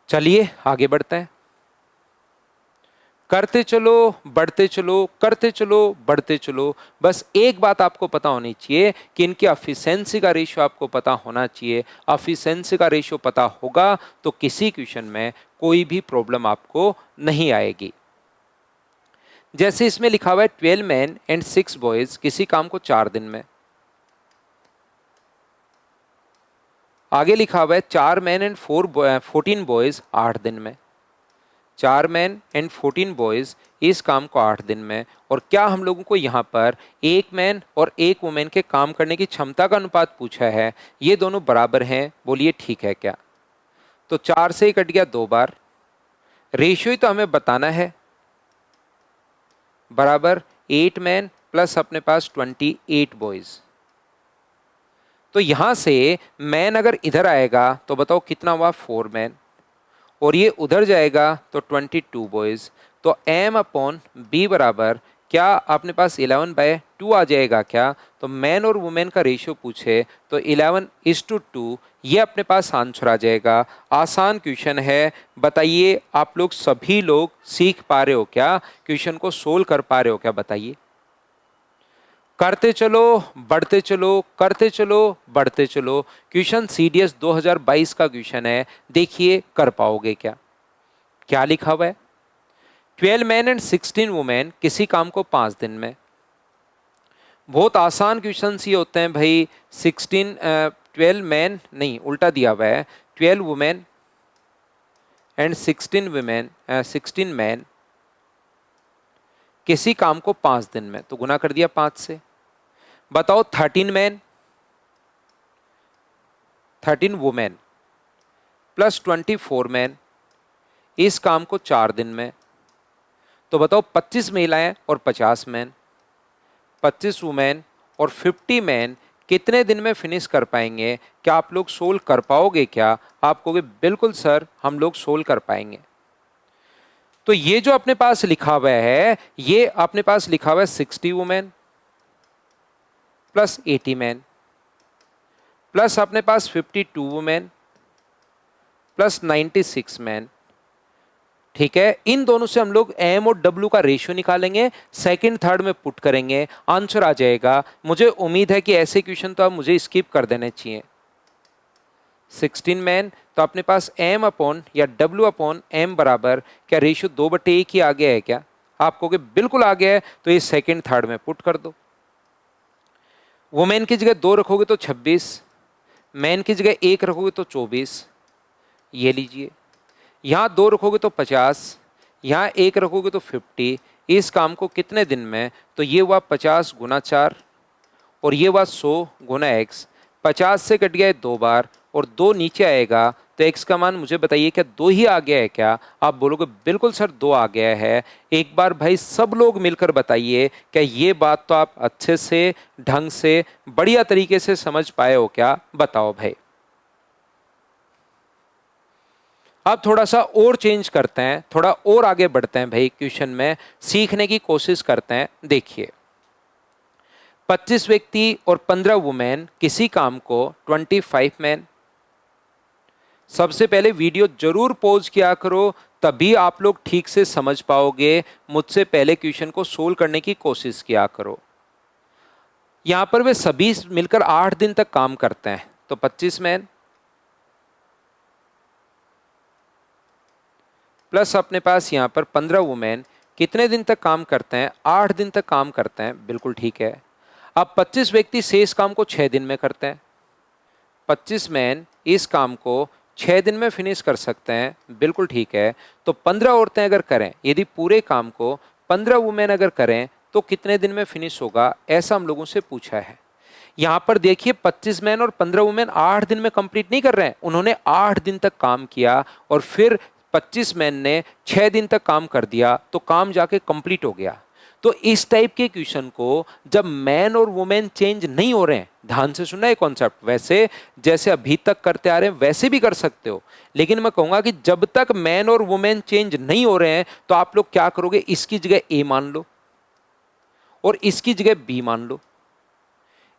चलिए आगे बढ़ते हैं। करते चलो, बढ़ते चलो, करते चलो, बढ़ते चलो। बस एक बात आपको पता होनी चाहिए कि इनकी एफिशिएंसी का रेशियो आपको पता होना चाहिए। एफिशिएंसी का रेशियो पता होगा तो किसी क्वेश्चन में कोई भी प्रॉब्लम आपको नहीं आएगी। जैसे इसमें लिखा हुआ है 12 मैन एंड 6 बॉयज किसी काम को 4 दिन में। आगे लिखा हुआ है 4 मैन एंड 14 बॉयज 8 दिन में। 4 मैन एंड 14 बॉयज इस काम को 8 दिन में। और क्या हम लोगों को यहाँ पर एक मैन और एक वुमेन के काम करने की क्षमता का अनुपात पूछा है, ये दोनों बराबर हैं, बोलिए ठीक है क्या? तो 4 से ही कट गया 2 बार, रेशियो ही तो हमें बताना है, बराबर 8 मैन प्लस अपने पास 28 बॉयज। तो यहां से मैन अगर इधर आएगा तो बताओ कितना हुआ 4 मैन, और ये उधर जाएगा तो 22 बॉयज। तो m अपॉन बी बराबर, क्या अपने पास 11/2 आ जाएगा क्या? तो मैन और वुमेन का रेशियो पूछे तो 11:2, ये अपने पास आंसर आ जाएगा। आसान क्वेश्चन है। बताइए आप लोग सभी लोग सीख पा रहे हो क्या? क्वेश्चन को सोल्व कर पा रहे हो क्या? बताइए। करते चलो, बढ़ते चलो, करते चलो, बढ़ते चलो। क्वेश्चन सीडीएस 2022 का क्वेश्चन है, देखिए कर पाओगे क्या? क्या लिखा हुआ है? 12 मैन एंड 16 वुमेन किसी काम को 5 दिन में। बहुत आसान क्वेश्चन ये होते हैं भाई। 12 मैन नहीं, उल्टा दिया हुआ है, 12 वुमेन एंड 16 वुमेन, 16 मैन किसी काम को 5 दिन में, तो गुना कर दिया 5 से। बताओ 13 मैन 13 वुमेन प्लस 24 मैन इस काम को 4 दिन में, तो बताओ 25 महिलाएं और 50 मैन, 25 वुमेन और 50 मैन कितने दिन में फिनिश कर पाएंगे? क्या आप लोग सोल्व कर पाओगे? क्या आप कहोगे बिल्कुल सर हम लोग सोल्व कर पाएंगे। तो ये जो अपने पास लिखा हुआ है, ये अपने पास लिखा हुआ है 60 वुमेन प्लस 80 मैन प्लस अपने पास 52 वुमेन प्लस 96 मैन। ठीक है, इन दोनों से हम लोग एम और डब्ल्यू का रेशियो निकालेंगे, सेकंड थर्ड में पुट करेंगे, आंसर आ जाएगा। मुझे उम्मीद है कि ऐसे क्वेश्चन तो आप मुझे स्किप कर देने चाहिए। 16 मैन, तो अपने पास एम अपॉन या डब्ल्यू अपॉन एम बराबर क्या रेशियो 2/1 ही आ गया है क्या? आप कहोगे बिल्कुल आ गया है, तो ये सेकंड थर्ड में पुट कर दो। वुमेन की जगह 2 रखोगे तो 26, मैन की जगह 1 रखोगे तो 24, ये लीजिए। यहाँ 2 रखोगे तो 50, यहाँ 1 रखोगे तो 50। इस काम को कितने दिन में? तो ये हुआ 50 गुना 4 और ये हुआ 100 गुना x। 50 से कट गया है 2 बार और 2 नीचे आएगा, तो x का मान मुझे बताइए क्या 2 ही आ गया है क्या? आप बोलोगे बिल्कुल सर 2 आ गया है। एक बार भाई सब लोग मिलकर बताइए क्या ये बात तो आप अच्छे से ढंग से बढ़िया तरीके से समझ पाए हो क्या? बताओ भाई। अब थोड़ा सा और चेंज करते हैं, थोड़ा और आगे बढ़ते हैं भाई, क्वेश्चन में सीखने की कोशिश करते हैं। देखिए 25 व्यक्ति और 15 वुमेन किसी काम को 25 मैन। सबसे पहले वीडियो जरूर पॉज किया करो, तभी आप लोग ठीक से समझ पाओगे। मुझसे पहले क्वेश्चन को सोल्व करने की कोशिश किया करो। यहां पर वे सभी मिलकर 8 दिन तक काम करते हैं, तो 25 मैन प्लस अपने पास यहां पर 15 वुमेन कितने दिन तक काम करते हैं? 8 दिन तक काम करते हैं, बिल्कुल ठीक है। अब 25 व्यक्ति शेष काम को 6 दिन में करते हैं। 25 मैन इस काम को 6 दिन में फिनिश कर सकते हैं, बिल्कुल ठीक है। तो 15 औरतें अगर करें, यदि पूरे काम को 15 वुमेन अगर करें तो कितने दिन में फिनिश होगा? ऐसा हम लोगों से पूछा है। यहां पर देखिए 25 मैन और 15 वुमेन 8 दिन में कंप्लीट नहीं कर रहे हैं, उन्होंने 8 दिन तक काम किया और फिर 25 मैन ने 6 दिन तक काम कर दिया, तो काम जाके कंप्लीट हो गया। तो इस टाइप के क्वेश्चन को जब मैन और वुमेन चेंज नहीं हो रहे हैं, ध्यान से सुनना है कॉन्सेप्ट, वैसे जैसे अभी तक करते आ रहे हैं वैसे भी कर सकते हो, लेकिन मैं कहूंगा कि जब तक मैन और वुमेन चेंज नहीं हो रहे हैं तो आप लोग क्या करोगे? इसकी जगह ए मान लो और इसकी जगह बी मान लो,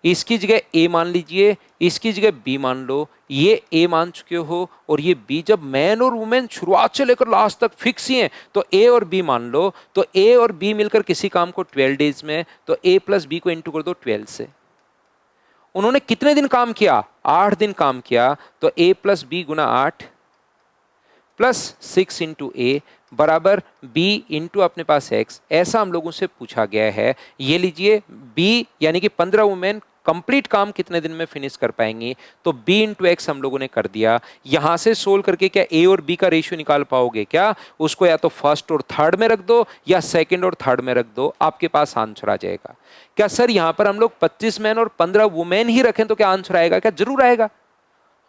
इसकी जगह ए मान लीजिए, इसकी जगह बी मान लो। ये ए मान चुके हो और ये बी। जब मैन और वुमेन शुरुआत से लेकर लास्ट तक फिक्स ही हैं तो ए और बी मान लो। तो ए और बी मिलकर किसी काम को 12 डेज में, तो ए प्लस बी को इंटू कर दो 12 से। उन्होंने कितने दिन काम किया? 8 दिन काम किया, तो ए प्लस बी गुना 8 प्लस 6 इंटू ए बराबर बी इंटू अपने पास एक्स। ऐसा हम लोगों से पूछा गया है। ये लीजिए बी यानी कि 15 वुमेन कंप्लीट काम कितने दिन में फिनिश कर पाएंगी? तो बी इंटू एक्स हम लोगों ने कर दिया। यहां से सोल्व करके क्या ए और बी का रेशियो निकाल पाओगे क्या? उसको या तो फर्स्ट और थर्ड में रख दो या सेकंड और थर्ड में रख दो, आपके पास आंसर आ जाएगा। क्या सर यहां पर हम लोग 25 मैन और 15 वुमेन ही रखें तो क्या आंसर आएगा? क्या जरूर आएगा।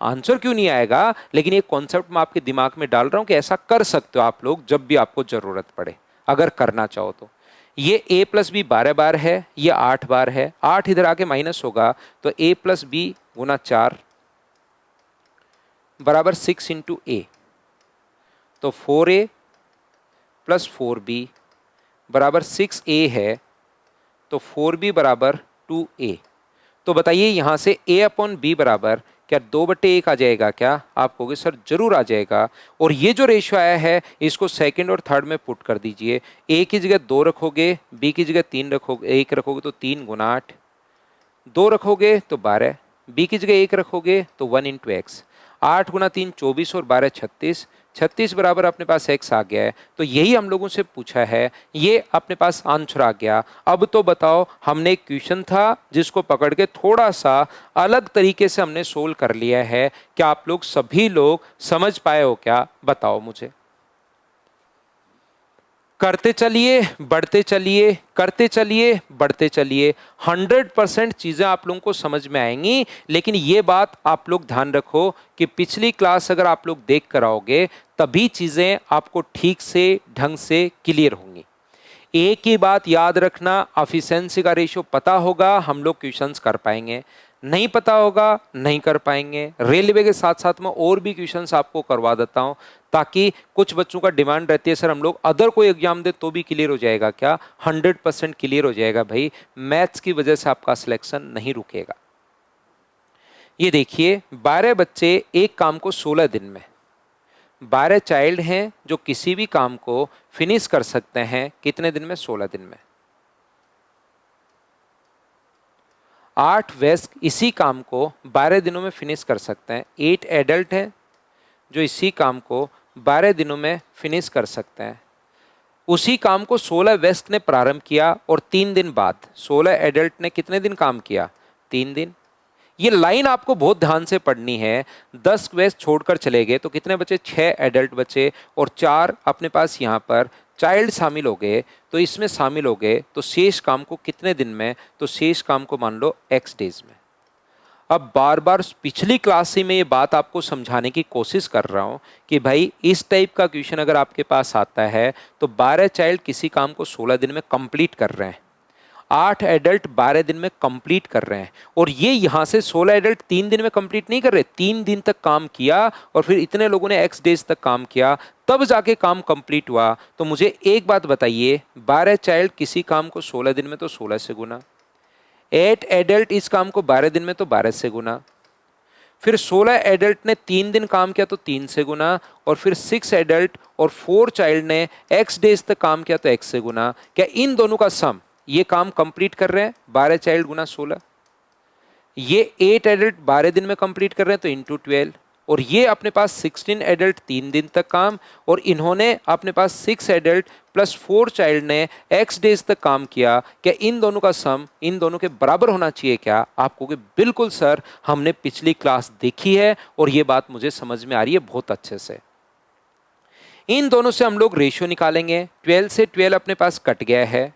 आंसर क्यों नहीं आएगा, लेकिन ये कॉन्सेप्ट मैं आपके दिमाग में डाल रहा हूं कि ऐसा कर सकते हो आप लोग जब भी आपको जरूरत पड़े, अगर करना चाहो तो। ये a प्लस बी 12 बार है, ये 8 बार है, 8 इधर आके माइनस होगा, तो a प्लस बी गुना 4 बराबर 6 इंटू ए, तो 4a प्लस 4b बराबर 6a है, तो 4b बराबर 2a। तो बताइए यहां से a अपॉन बी बराबर क्या 2/1 आ जाएगा क्या? आप कहोगे सर जरूर आ जाएगा। और ये जो रेशियो आया है इसको सेकंड और थर्ड में पुट कर दीजिए। a की जगह 2 रखोगे, b की जगह 3 रखोगे, 1 रखोगे तो 3 गुना 8, 2 रखोगे तो 12, b की जगह 1 रखोगे तो 1 इंटू एक्स। 8 गुना 3 24 और 12 36, 36 बराबर अपने पास x आ गया है। तो यही हम लोगों से पूछा है, ये अपने पास आंसर आ गया। अब तो बताओ, हमने एक क्वेश्चन था जिसको पकड़ के थोड़ा सा अलग तरीके से हमने सोल्व कर लिया है। क्या आप लोग सभी लोग समझ पाए हो क्या? बताओ मुझे। करते चलिए, बढ़ते चलिए, करते चलिए, बढ़ते चलिए। 100% चीज़ें आप लोगों को समझ में आएंगी। लेकिन ये बात आप लोग ध्यान रखो कि पिछली क्लास अगर आप लोग देख कर आओगे तभी चीज़ें आपको ठीक से ढंग से क्लियर होंगी। एक ही बात याद रखना, एफिशिएंसी का रेशियो पता होगा हम लोग क्वेश्चंस कर पाएंगे, नहीं पता होगा नहीं कर पाएंगे। रेलवे के साथ साथ में और भी क्वेश्चंस आपको करवा देता हूं, ताकि कुछ बच्चों का डिमांड रहती है सर हम लोग अदर कोई एग्जाम दे तो भी क्लियर हो जाएगा क्या? 100% क्लियर हो जाएगा भाई। मैथ्स की वजह से आपका सिलेक्शन नहीं रुकेगा। ये देखिए 12 बच्चे एक काम को 16 दिन में, 12 चाइल्ड हैं जो किसी भी काम को फिनिश कर सकते हैं कितने दिन में? 16 दिन में। 8 वयस्क इसी काम को 12 दिनों में फिनिश कर सकते हैं। 8 एडल्ट हैं जो इसी काम को 12 दिनों में फिनिश कर सकते हैं। उसी काम को 16 वयस्क ने प्रारंभ किया और 3 दिन बाद 16 एडल्ट ने कितने दिन काम किया? 3 दिन। ये लाइन आपको बहुत ध्यान से पढ़नी है। 10 वयस्क छोड़कर चले गए तो कितने बचे? 6 एडल्ट बचे और 4 अपने पास यहाँ पर चाइल्ड शामिल हो गए, तो इसमें शामिल हो गए तो शेष काम को कितने दिन में? तो शेष काम को मान लो x डेज में। अब बार बार पिछली क्लास से मैं ये बात आपको समझाने की कोशिश कर रहा हूँ कि भाई इस टाइप का क्वेश्चन अगर आपके पास आता है तो 12 चाइल्ड किसी काम को 16 दिन में कंप्लीट कर रहे हैं, 8 एडल्ट 12 दिन में कंप्लीट कर रहे हैं, और ये यहाँ से 16 एडल्ट 3 दिन में कंप्लीट नहीं कर रहे, 3 दिन तक काम किया और फिर इतने लोगों ने x डेज तक काम किया तब जाके काम कंप्लीट हुआ। तो मुझे एक बात बताइए, 12 चाइल्ड किसी काम को 16 दिन में तो 16 से गुना, 8 एडल्ट इस काम को 12 दिन में तो 12 से गुना, फिर 16 एडल्ट ने 3 दिन काम किया तो 3 से गुना, और फिर 6 एडल्ट और 4 चाइल्ड ने x डेज तक काम किया तो x से गुना। क्या इन दोनों का सम ये काम कंप्लीट कर रहे हैं? 12 चाइल्ड गुना 16। ये 8 एडल्ट 12 दिन में कंप्लीट कर रहे हैं तो इंटू 12, और ये अपने पास 16 एडल्ट 3 दिन तक काम, और इन्होंने अपने पास 6 एडल्ट प्लस 4 चाइल्ड ने x डेज तक काम किया। क्या इन दोनों का सम इन दोनों के बराबर होना चाहिए क्या? आपको कि बिल्कुल सर, हमने पिछली क्लास देखी है और ये बात मुझे समझ में आ रही है बहुत अच्छे से। इन दोनों से हम लोग रेशियो निकालेंगे। 12 से 12 अपने पास कट गया है,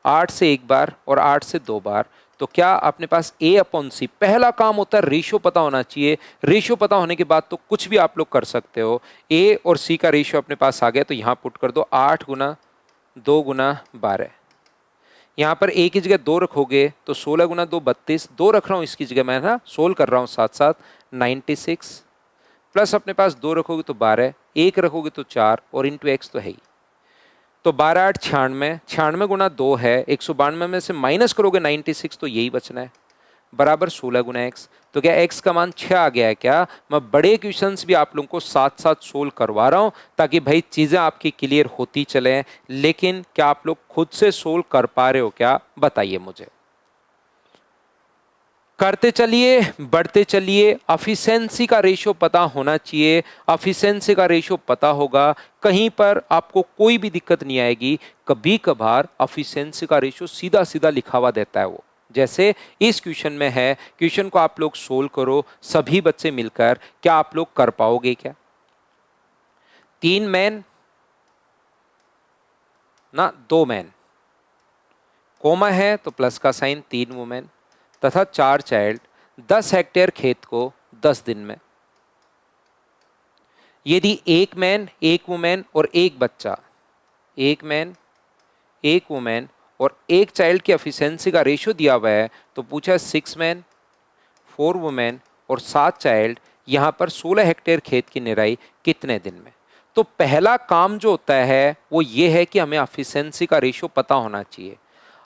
8 से एक बार और 8 से 2 बार, तो क्या अपने पास A/C पहला काम होता है, रेशियो पता होना चाहिए। रेशियो पता होने के बाद तो कुछ भी आप लोग कर सकते हो। A और C का रेशियो अपने पास आ गया तो यहाँ पुट कर दो 8 गुना 2 गुना 12। यहाँ पर A की जगह 2 रखोगे तो 16 गुना 2 32, 2 रख रहा हूँ इसकी जगह, मैं ना सोल्व कर रहा हूँ साथ साथ, 96 प्लस अपने पास 2 रखोगे तो 12, 1 रखोगे तो 4 और इंटू x तो है ही। तो 12 8 96, 96 गुना 2 है 192 में से माइनस करोगे 96 तो यही बचना है, बराबर 16 गुना x। तो क्या x का मान 6 आ गया है क्या? मैं बड़े क्वेश्चंस भी आप लोगों को साथ साथ सोल्व करवा रहा हूं ताकि भाई चीजें आपकी क्लियर होती चले। लेकिन क्या आप लोग खुद से सोल्व कर पा रहे हो क्या? बताइए मुझे। करते चलिए, बढ़ते चलिए। एफिशिएंसी का रेशियो पता होना चाहिए। एफिशिएंसी का रेशियो पता होगा, कहीं पर आपको कोई भी दिक्कत नहीं आएगी। कभी कभार एफिशिएंसी का रेशियो सीधा सीधा लिखा हुआ देता है वो, जैसे इस क्वेश्चन में है। क्वेश्चन को आप लोग सोल्व करो सभी बच्चे मिलकर, क्या आप लोग कर पाओगे क्या? 3 मैन ना 2 मैन, कोमा है तो प्लस का साइन, 3 वुमेन तथा 4 चाइल्ड 10 हेक्टेयर खेत को 10 दिन में। यदि 1 मैन 1 वुमेन और 1 बच्चा, 1 मैन 1 वुमेन और 1 चाइल्ड की एफिशिएंसी का रेशियो दिया हुआ है तो पूछा 6 मैन 4 वुमेन और 7 चाइल्ड, यहाँ पर 16 हेक्टेयर खेत की निराई कितने दिन में। तो पहला काम जो होता है वो ये है कि हमें एफिशिएंसी का रेशियो पता होना चाहिए।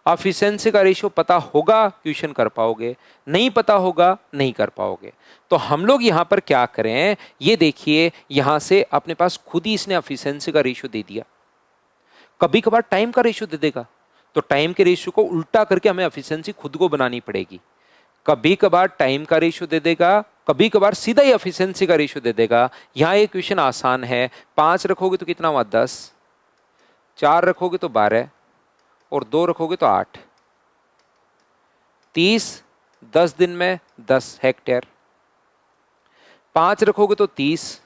एफिशिएंसी का रेशियो पता होगा क्वेश्चन कर पाओगे, नहीं पता होगा नहीं कर पाओगे। तो हम लोग यहाँ पर क्या करें, ये देखिए, यहाँ से अपने पास खुद ही इसने एफिशिएंसी का रेशियो दे दिया। कभी कभार टाइम का रेशियो दे देगा तो टाइम के रेशियो को उल्टा करके हमें एफिशिएंसी खुद को बनानी पड़ेगी। कभी कभार टाइम का रेशियो दे देगा, कभी कभार सीधा ही एफिशिएंसी का रेशियो दे देगा। यहाँ एक क्वेश्चन आसान है, 5 रखोगे तो कितना हुआ 10, 4 रखोगे तो 12 और 2 रखोगे तो 8, 30 10 दिन में 10 हेक्टेयर। 5 रखोगे तो 30,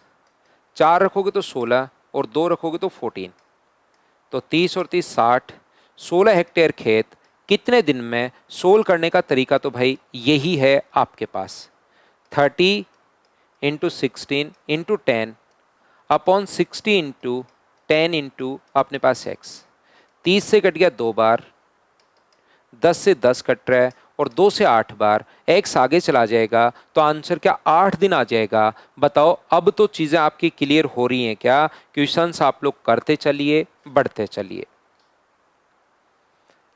4 रखोगे तो 16 और 2 रखोगे तो 14, तो 30 और 30 60, 16 हेक्टेयर खेत कितने दिन में सोल करने का तरीका तो भाई यही है आपके पास। 30 into 16 into 10 upon 60 into 10 into अपने पास एक्स। 30 से कट गया 2 बार, 10 से 10 कट रहा है और 2 से 8 बार, एक्स आगे चला जाएगा तो आंसर क्या 8 दिन आ जाएगा। बताओ अब तो चीजें आपकी क्लियर हो रही हैं क्या? क्वेश्चंस आप लोग करते चलिए, बढ़ते चलिए।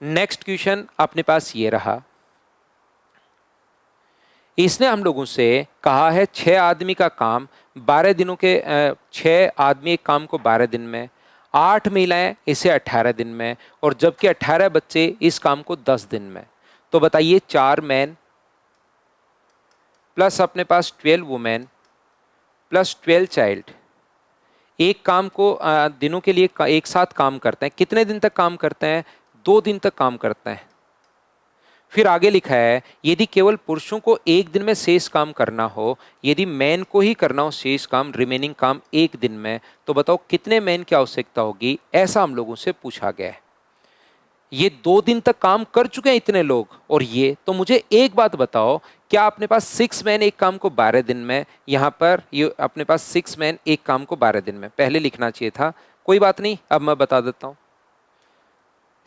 नेक्स्ट क्वेश्चन अपने पास ये रहा। इसने हम लोगों से कहा है 6 आदमी का काम 12 दिनों के 6 आदमी एक काम को 12 दिन में, 8 महिलाएं इसे 18 दिन में, और जबकि 18 बच्चे इस काम को 10 दिन में। तो बताइए 4 मैन प्लस अपने पास 12 वुमेन प्लस 12 चाइल्ड एक काम को दिनों के लिए एक साथ काम करते हैं। कितने दिन तक काम करते हैं? 2 दिन तक काम करते हैं। फिर आगे लिखा है यदि केवल पुरुषों को एक दिन में शेष काम करना हो, यदि मैन को ही करना हो शेष काम, रिमेनिंग काम एक दिन में, तो बताओ कितने मैन की आवश्यकता होगी? ऐसा हम लोगों से पूछा गया है। ये 2 दिन तक काम कर चुके हैं इतने लोग, और ये तो मुझे एक बात बताओ, क्या अपने पास 6 मैन एक काम को 12 दिन में, यहां पर ये अपने पास 6 मैन एक काम को 12 दिन में पहले लिखना चाहिए था, कोई बात नहीं, अब मैं बता देता हूं।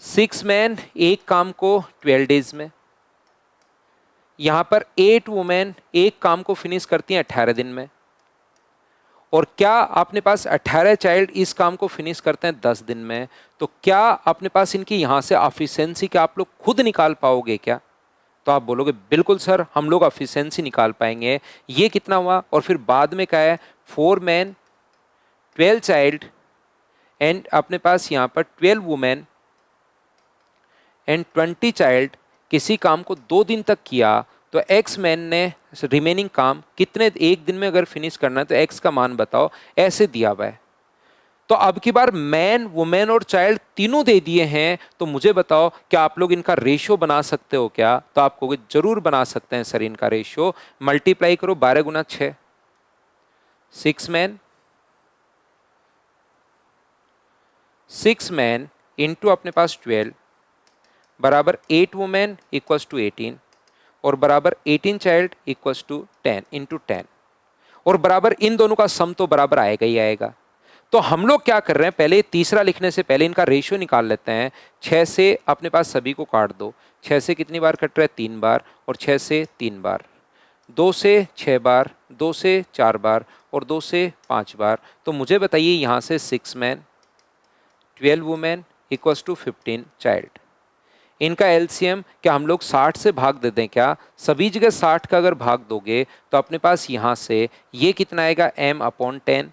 6 मैन एक काम को 12 डेज में, यहां पर 8 वुमेन एक काम को फिनिश करती हैं 18 दिन में, और क्या अपने पास 18 चाइल्ड इस काम को फिनिश करते हैं 10 दिन में। तो क्या अपने पास इनकी यहां से एफिशिएंसी क्या आप लोग खुद निकाल पाओगे क्या? तो आप बोलोगे बिल्कुल सर हम लोग एफिशिएंसी निकाल पाएंगे। ये कितना हुआ? और फिर बाद में क्या है, 4 मैन 12 चाइल्ड एंड अपने पास यहां पर 12 वुमेन एंड 20 चाइल्ड किसी काम को 2 दिन तक किया, तो एक्स मैन ने रिमेनिंग काम कितने एक दिन में अगर फिनिश करना है तो एक्स का मान बताओ, ऐसे दिया हुआ है। तो अब की बार मैन वुमेन और चाइल्ड तीनों दे दिए हैं, तो मुझे बताओ क्या आप लोग इनका रेशियो बना सकते हो क्या? तो आप कहोगे जरूर बना सकते हैं सर इनका रेशियो। मल्टीप्लाई करो 12 गुना 6, 6 मैन, 6 मैन इंटू अपने पास 12 बराबर 8 वुमेन इक्वल्स टू 18, और बराबर 18 चाइल्ड इक्वल्स टू 10 इंटू 10, और बराबर इन दोनों का सम तो बराबर आएगा ही आएगा। तो हम लोग क्या कर रहे हैं, पहले तीसरा लिखने से पहले इनका रेशियो निकाल लेते हैं। 6 से अपने पास सभी को काट दो, 6 से कितनी बार कट रहा है? 3 बार, और 6 से 3 बार, 2 से 6 बार, 2 से 4 बार, और 2 से 5 बार। तो मुझे बताइए यहां से 6 man 12 women equals to 15 child, इनका एलसीएम क्या हम लोग 60 से भाग दे दें क्या? सभी जगह 60 का अगर भाग दोगे तो अपने पास यहां से ये कितना आएगा? m अपॉन 10,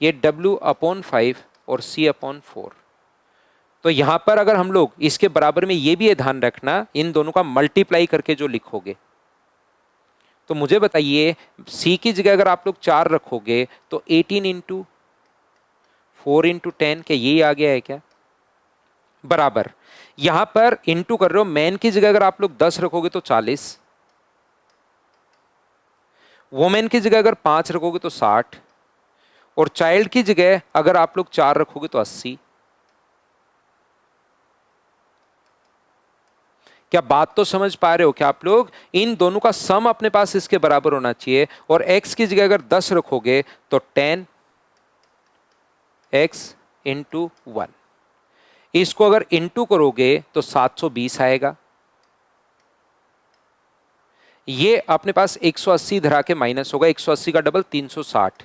ये w अपॉन 5 और c अपॉन 4। तो यहां पर अगर हम लोग इसके बराबर में ये भी ध्यान रखना, इन दोनों का मल्टीप्लाई करके जो लिखोगे, तो मुझे बताइए c की जगह अगर आप लोग 4 रखोगे तो 18 इंटू 4 इंटू 10, क्या यही आ गया है क्या? बराबर यहां पर इंटू कर रहे हो, मैन की जगह अगर आप लोग 10 रखोगे तो 40, वुमेन की जगह अगर 5 रखोगे तो 60, और चाइल्ड की जगह अगर आप लोग 4 रखोगे तो 80। क्या बात तो समझ पा रहे हो क्या आप लोग? इन दोनों का सम अपने पास इसके बराबर होना चाहिए, और x की जगह अगर 10 रखोगे तो 10x इंटू 1, इसको अगर इंटू करोगे तो 720 आएगा। ये अपने पास 180 धरा के माइनस होगा, 180 का डबल 360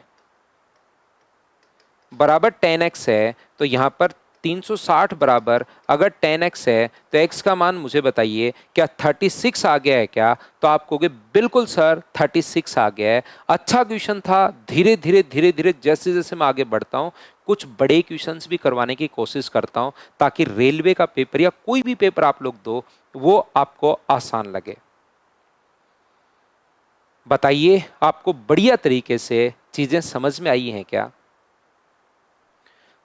बराबर 10x है। तो यहां पर 360 बराबर अगर 10x है तो x का मान मुझे बताइए क्या 36 आ गया है क्या? तो आप कहोगे बिल्कुल सर 36 आ गया है। अच्छा क्वेश्चन था। धीरे धीरे जैसे जैसे मैं आगे बढ़ता हूं कुछ बड़े क्वेश्चंस भी करवाने की कोशिश करता हूं, ताकि रेलवे का पेपर या कोई भी पेपर आप लोग दो वो आपको आसान लगे। बताइए आपको बढ़िया तरीके से चीजें समझ में आई हैं क्या?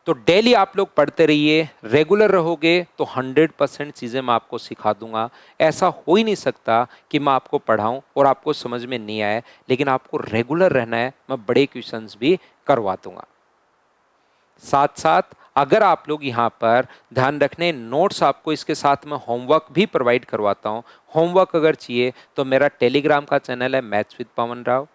तो डेली आप लोग पढ़ते रहिए, रेगुलर रहोगे तो 100% चीज़ें मैं आपको सिखा दूंगा। ऐसा हो ही नहीं सकता कि मैं आपको पढ़ाऊं और आपको समझ में नहीं आए, लेकिन आपको रेगुलर रहना है, मैं बड़े क्वेश्चंस भी करवा दूंगा। साथ साथ अगर आप लोग यहाँ पर ध्यान रखने, नोट्स आपको इसके साथ में होमवर्क भी प्रोवाइड करवाता हूँ। होमवर्क अगर चाहिए तो मेरा टेलीग्राम का चैनल है मैथ्स विद पवन राव,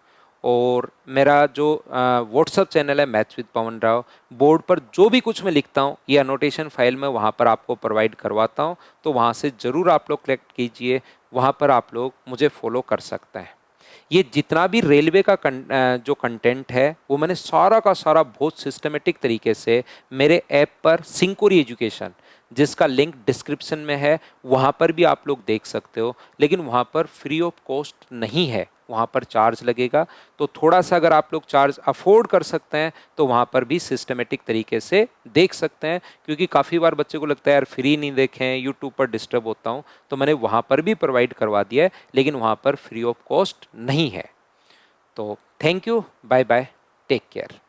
और मेरा जो व्हाट्सअप चैनल है maths with Pawan Rao. Board पर जो भी कुछ मैं लिखता हूँ ये अनोटेशन फाइल में वहाँ पर आपको प्रोवाइड करवाता हूँ, तो वहाँ से ज़रूर आप लोग कलेक्ट कीजिए, वहाँ पर आप लोग मुझे फॉलो कर सकते हैं। ये जितना भी रेलवे का जो कंटेंट है वो मैंने सारा का सारा बहुत सिस्टमेटिक तरीके से मेरे ऐप पर सिंकोरी एजुकेशन, जिसका लिंक डिस्क्रिप्शन में है, वहाँ पर भी आप लोग देख सकते हो। लेकिन वहाँ पर फ्री ऑफ कॉस्ट नहीं है, वहाँ पर चार्ज लगेगा। तो थोड़ा सा अगर आप लोग चार्ज अफोर्ड कर सकते हैं तो वहाँ पर भी सिस्टमेटिक तरीके से देख सकते हैं, क्योंकि काफ़ी बार बच्चे को लगता है यार फ्री नहीं देखें, यूट्यूब पर डिस्टर्ब होता हूँ, तो मैंने वहाँ पर भी प्रोवाइड करवा दिया है, लेकिन वहाँ पर फ्री ऑफ कॉस्ट नहीं है। तो thank you, bye bye, take care.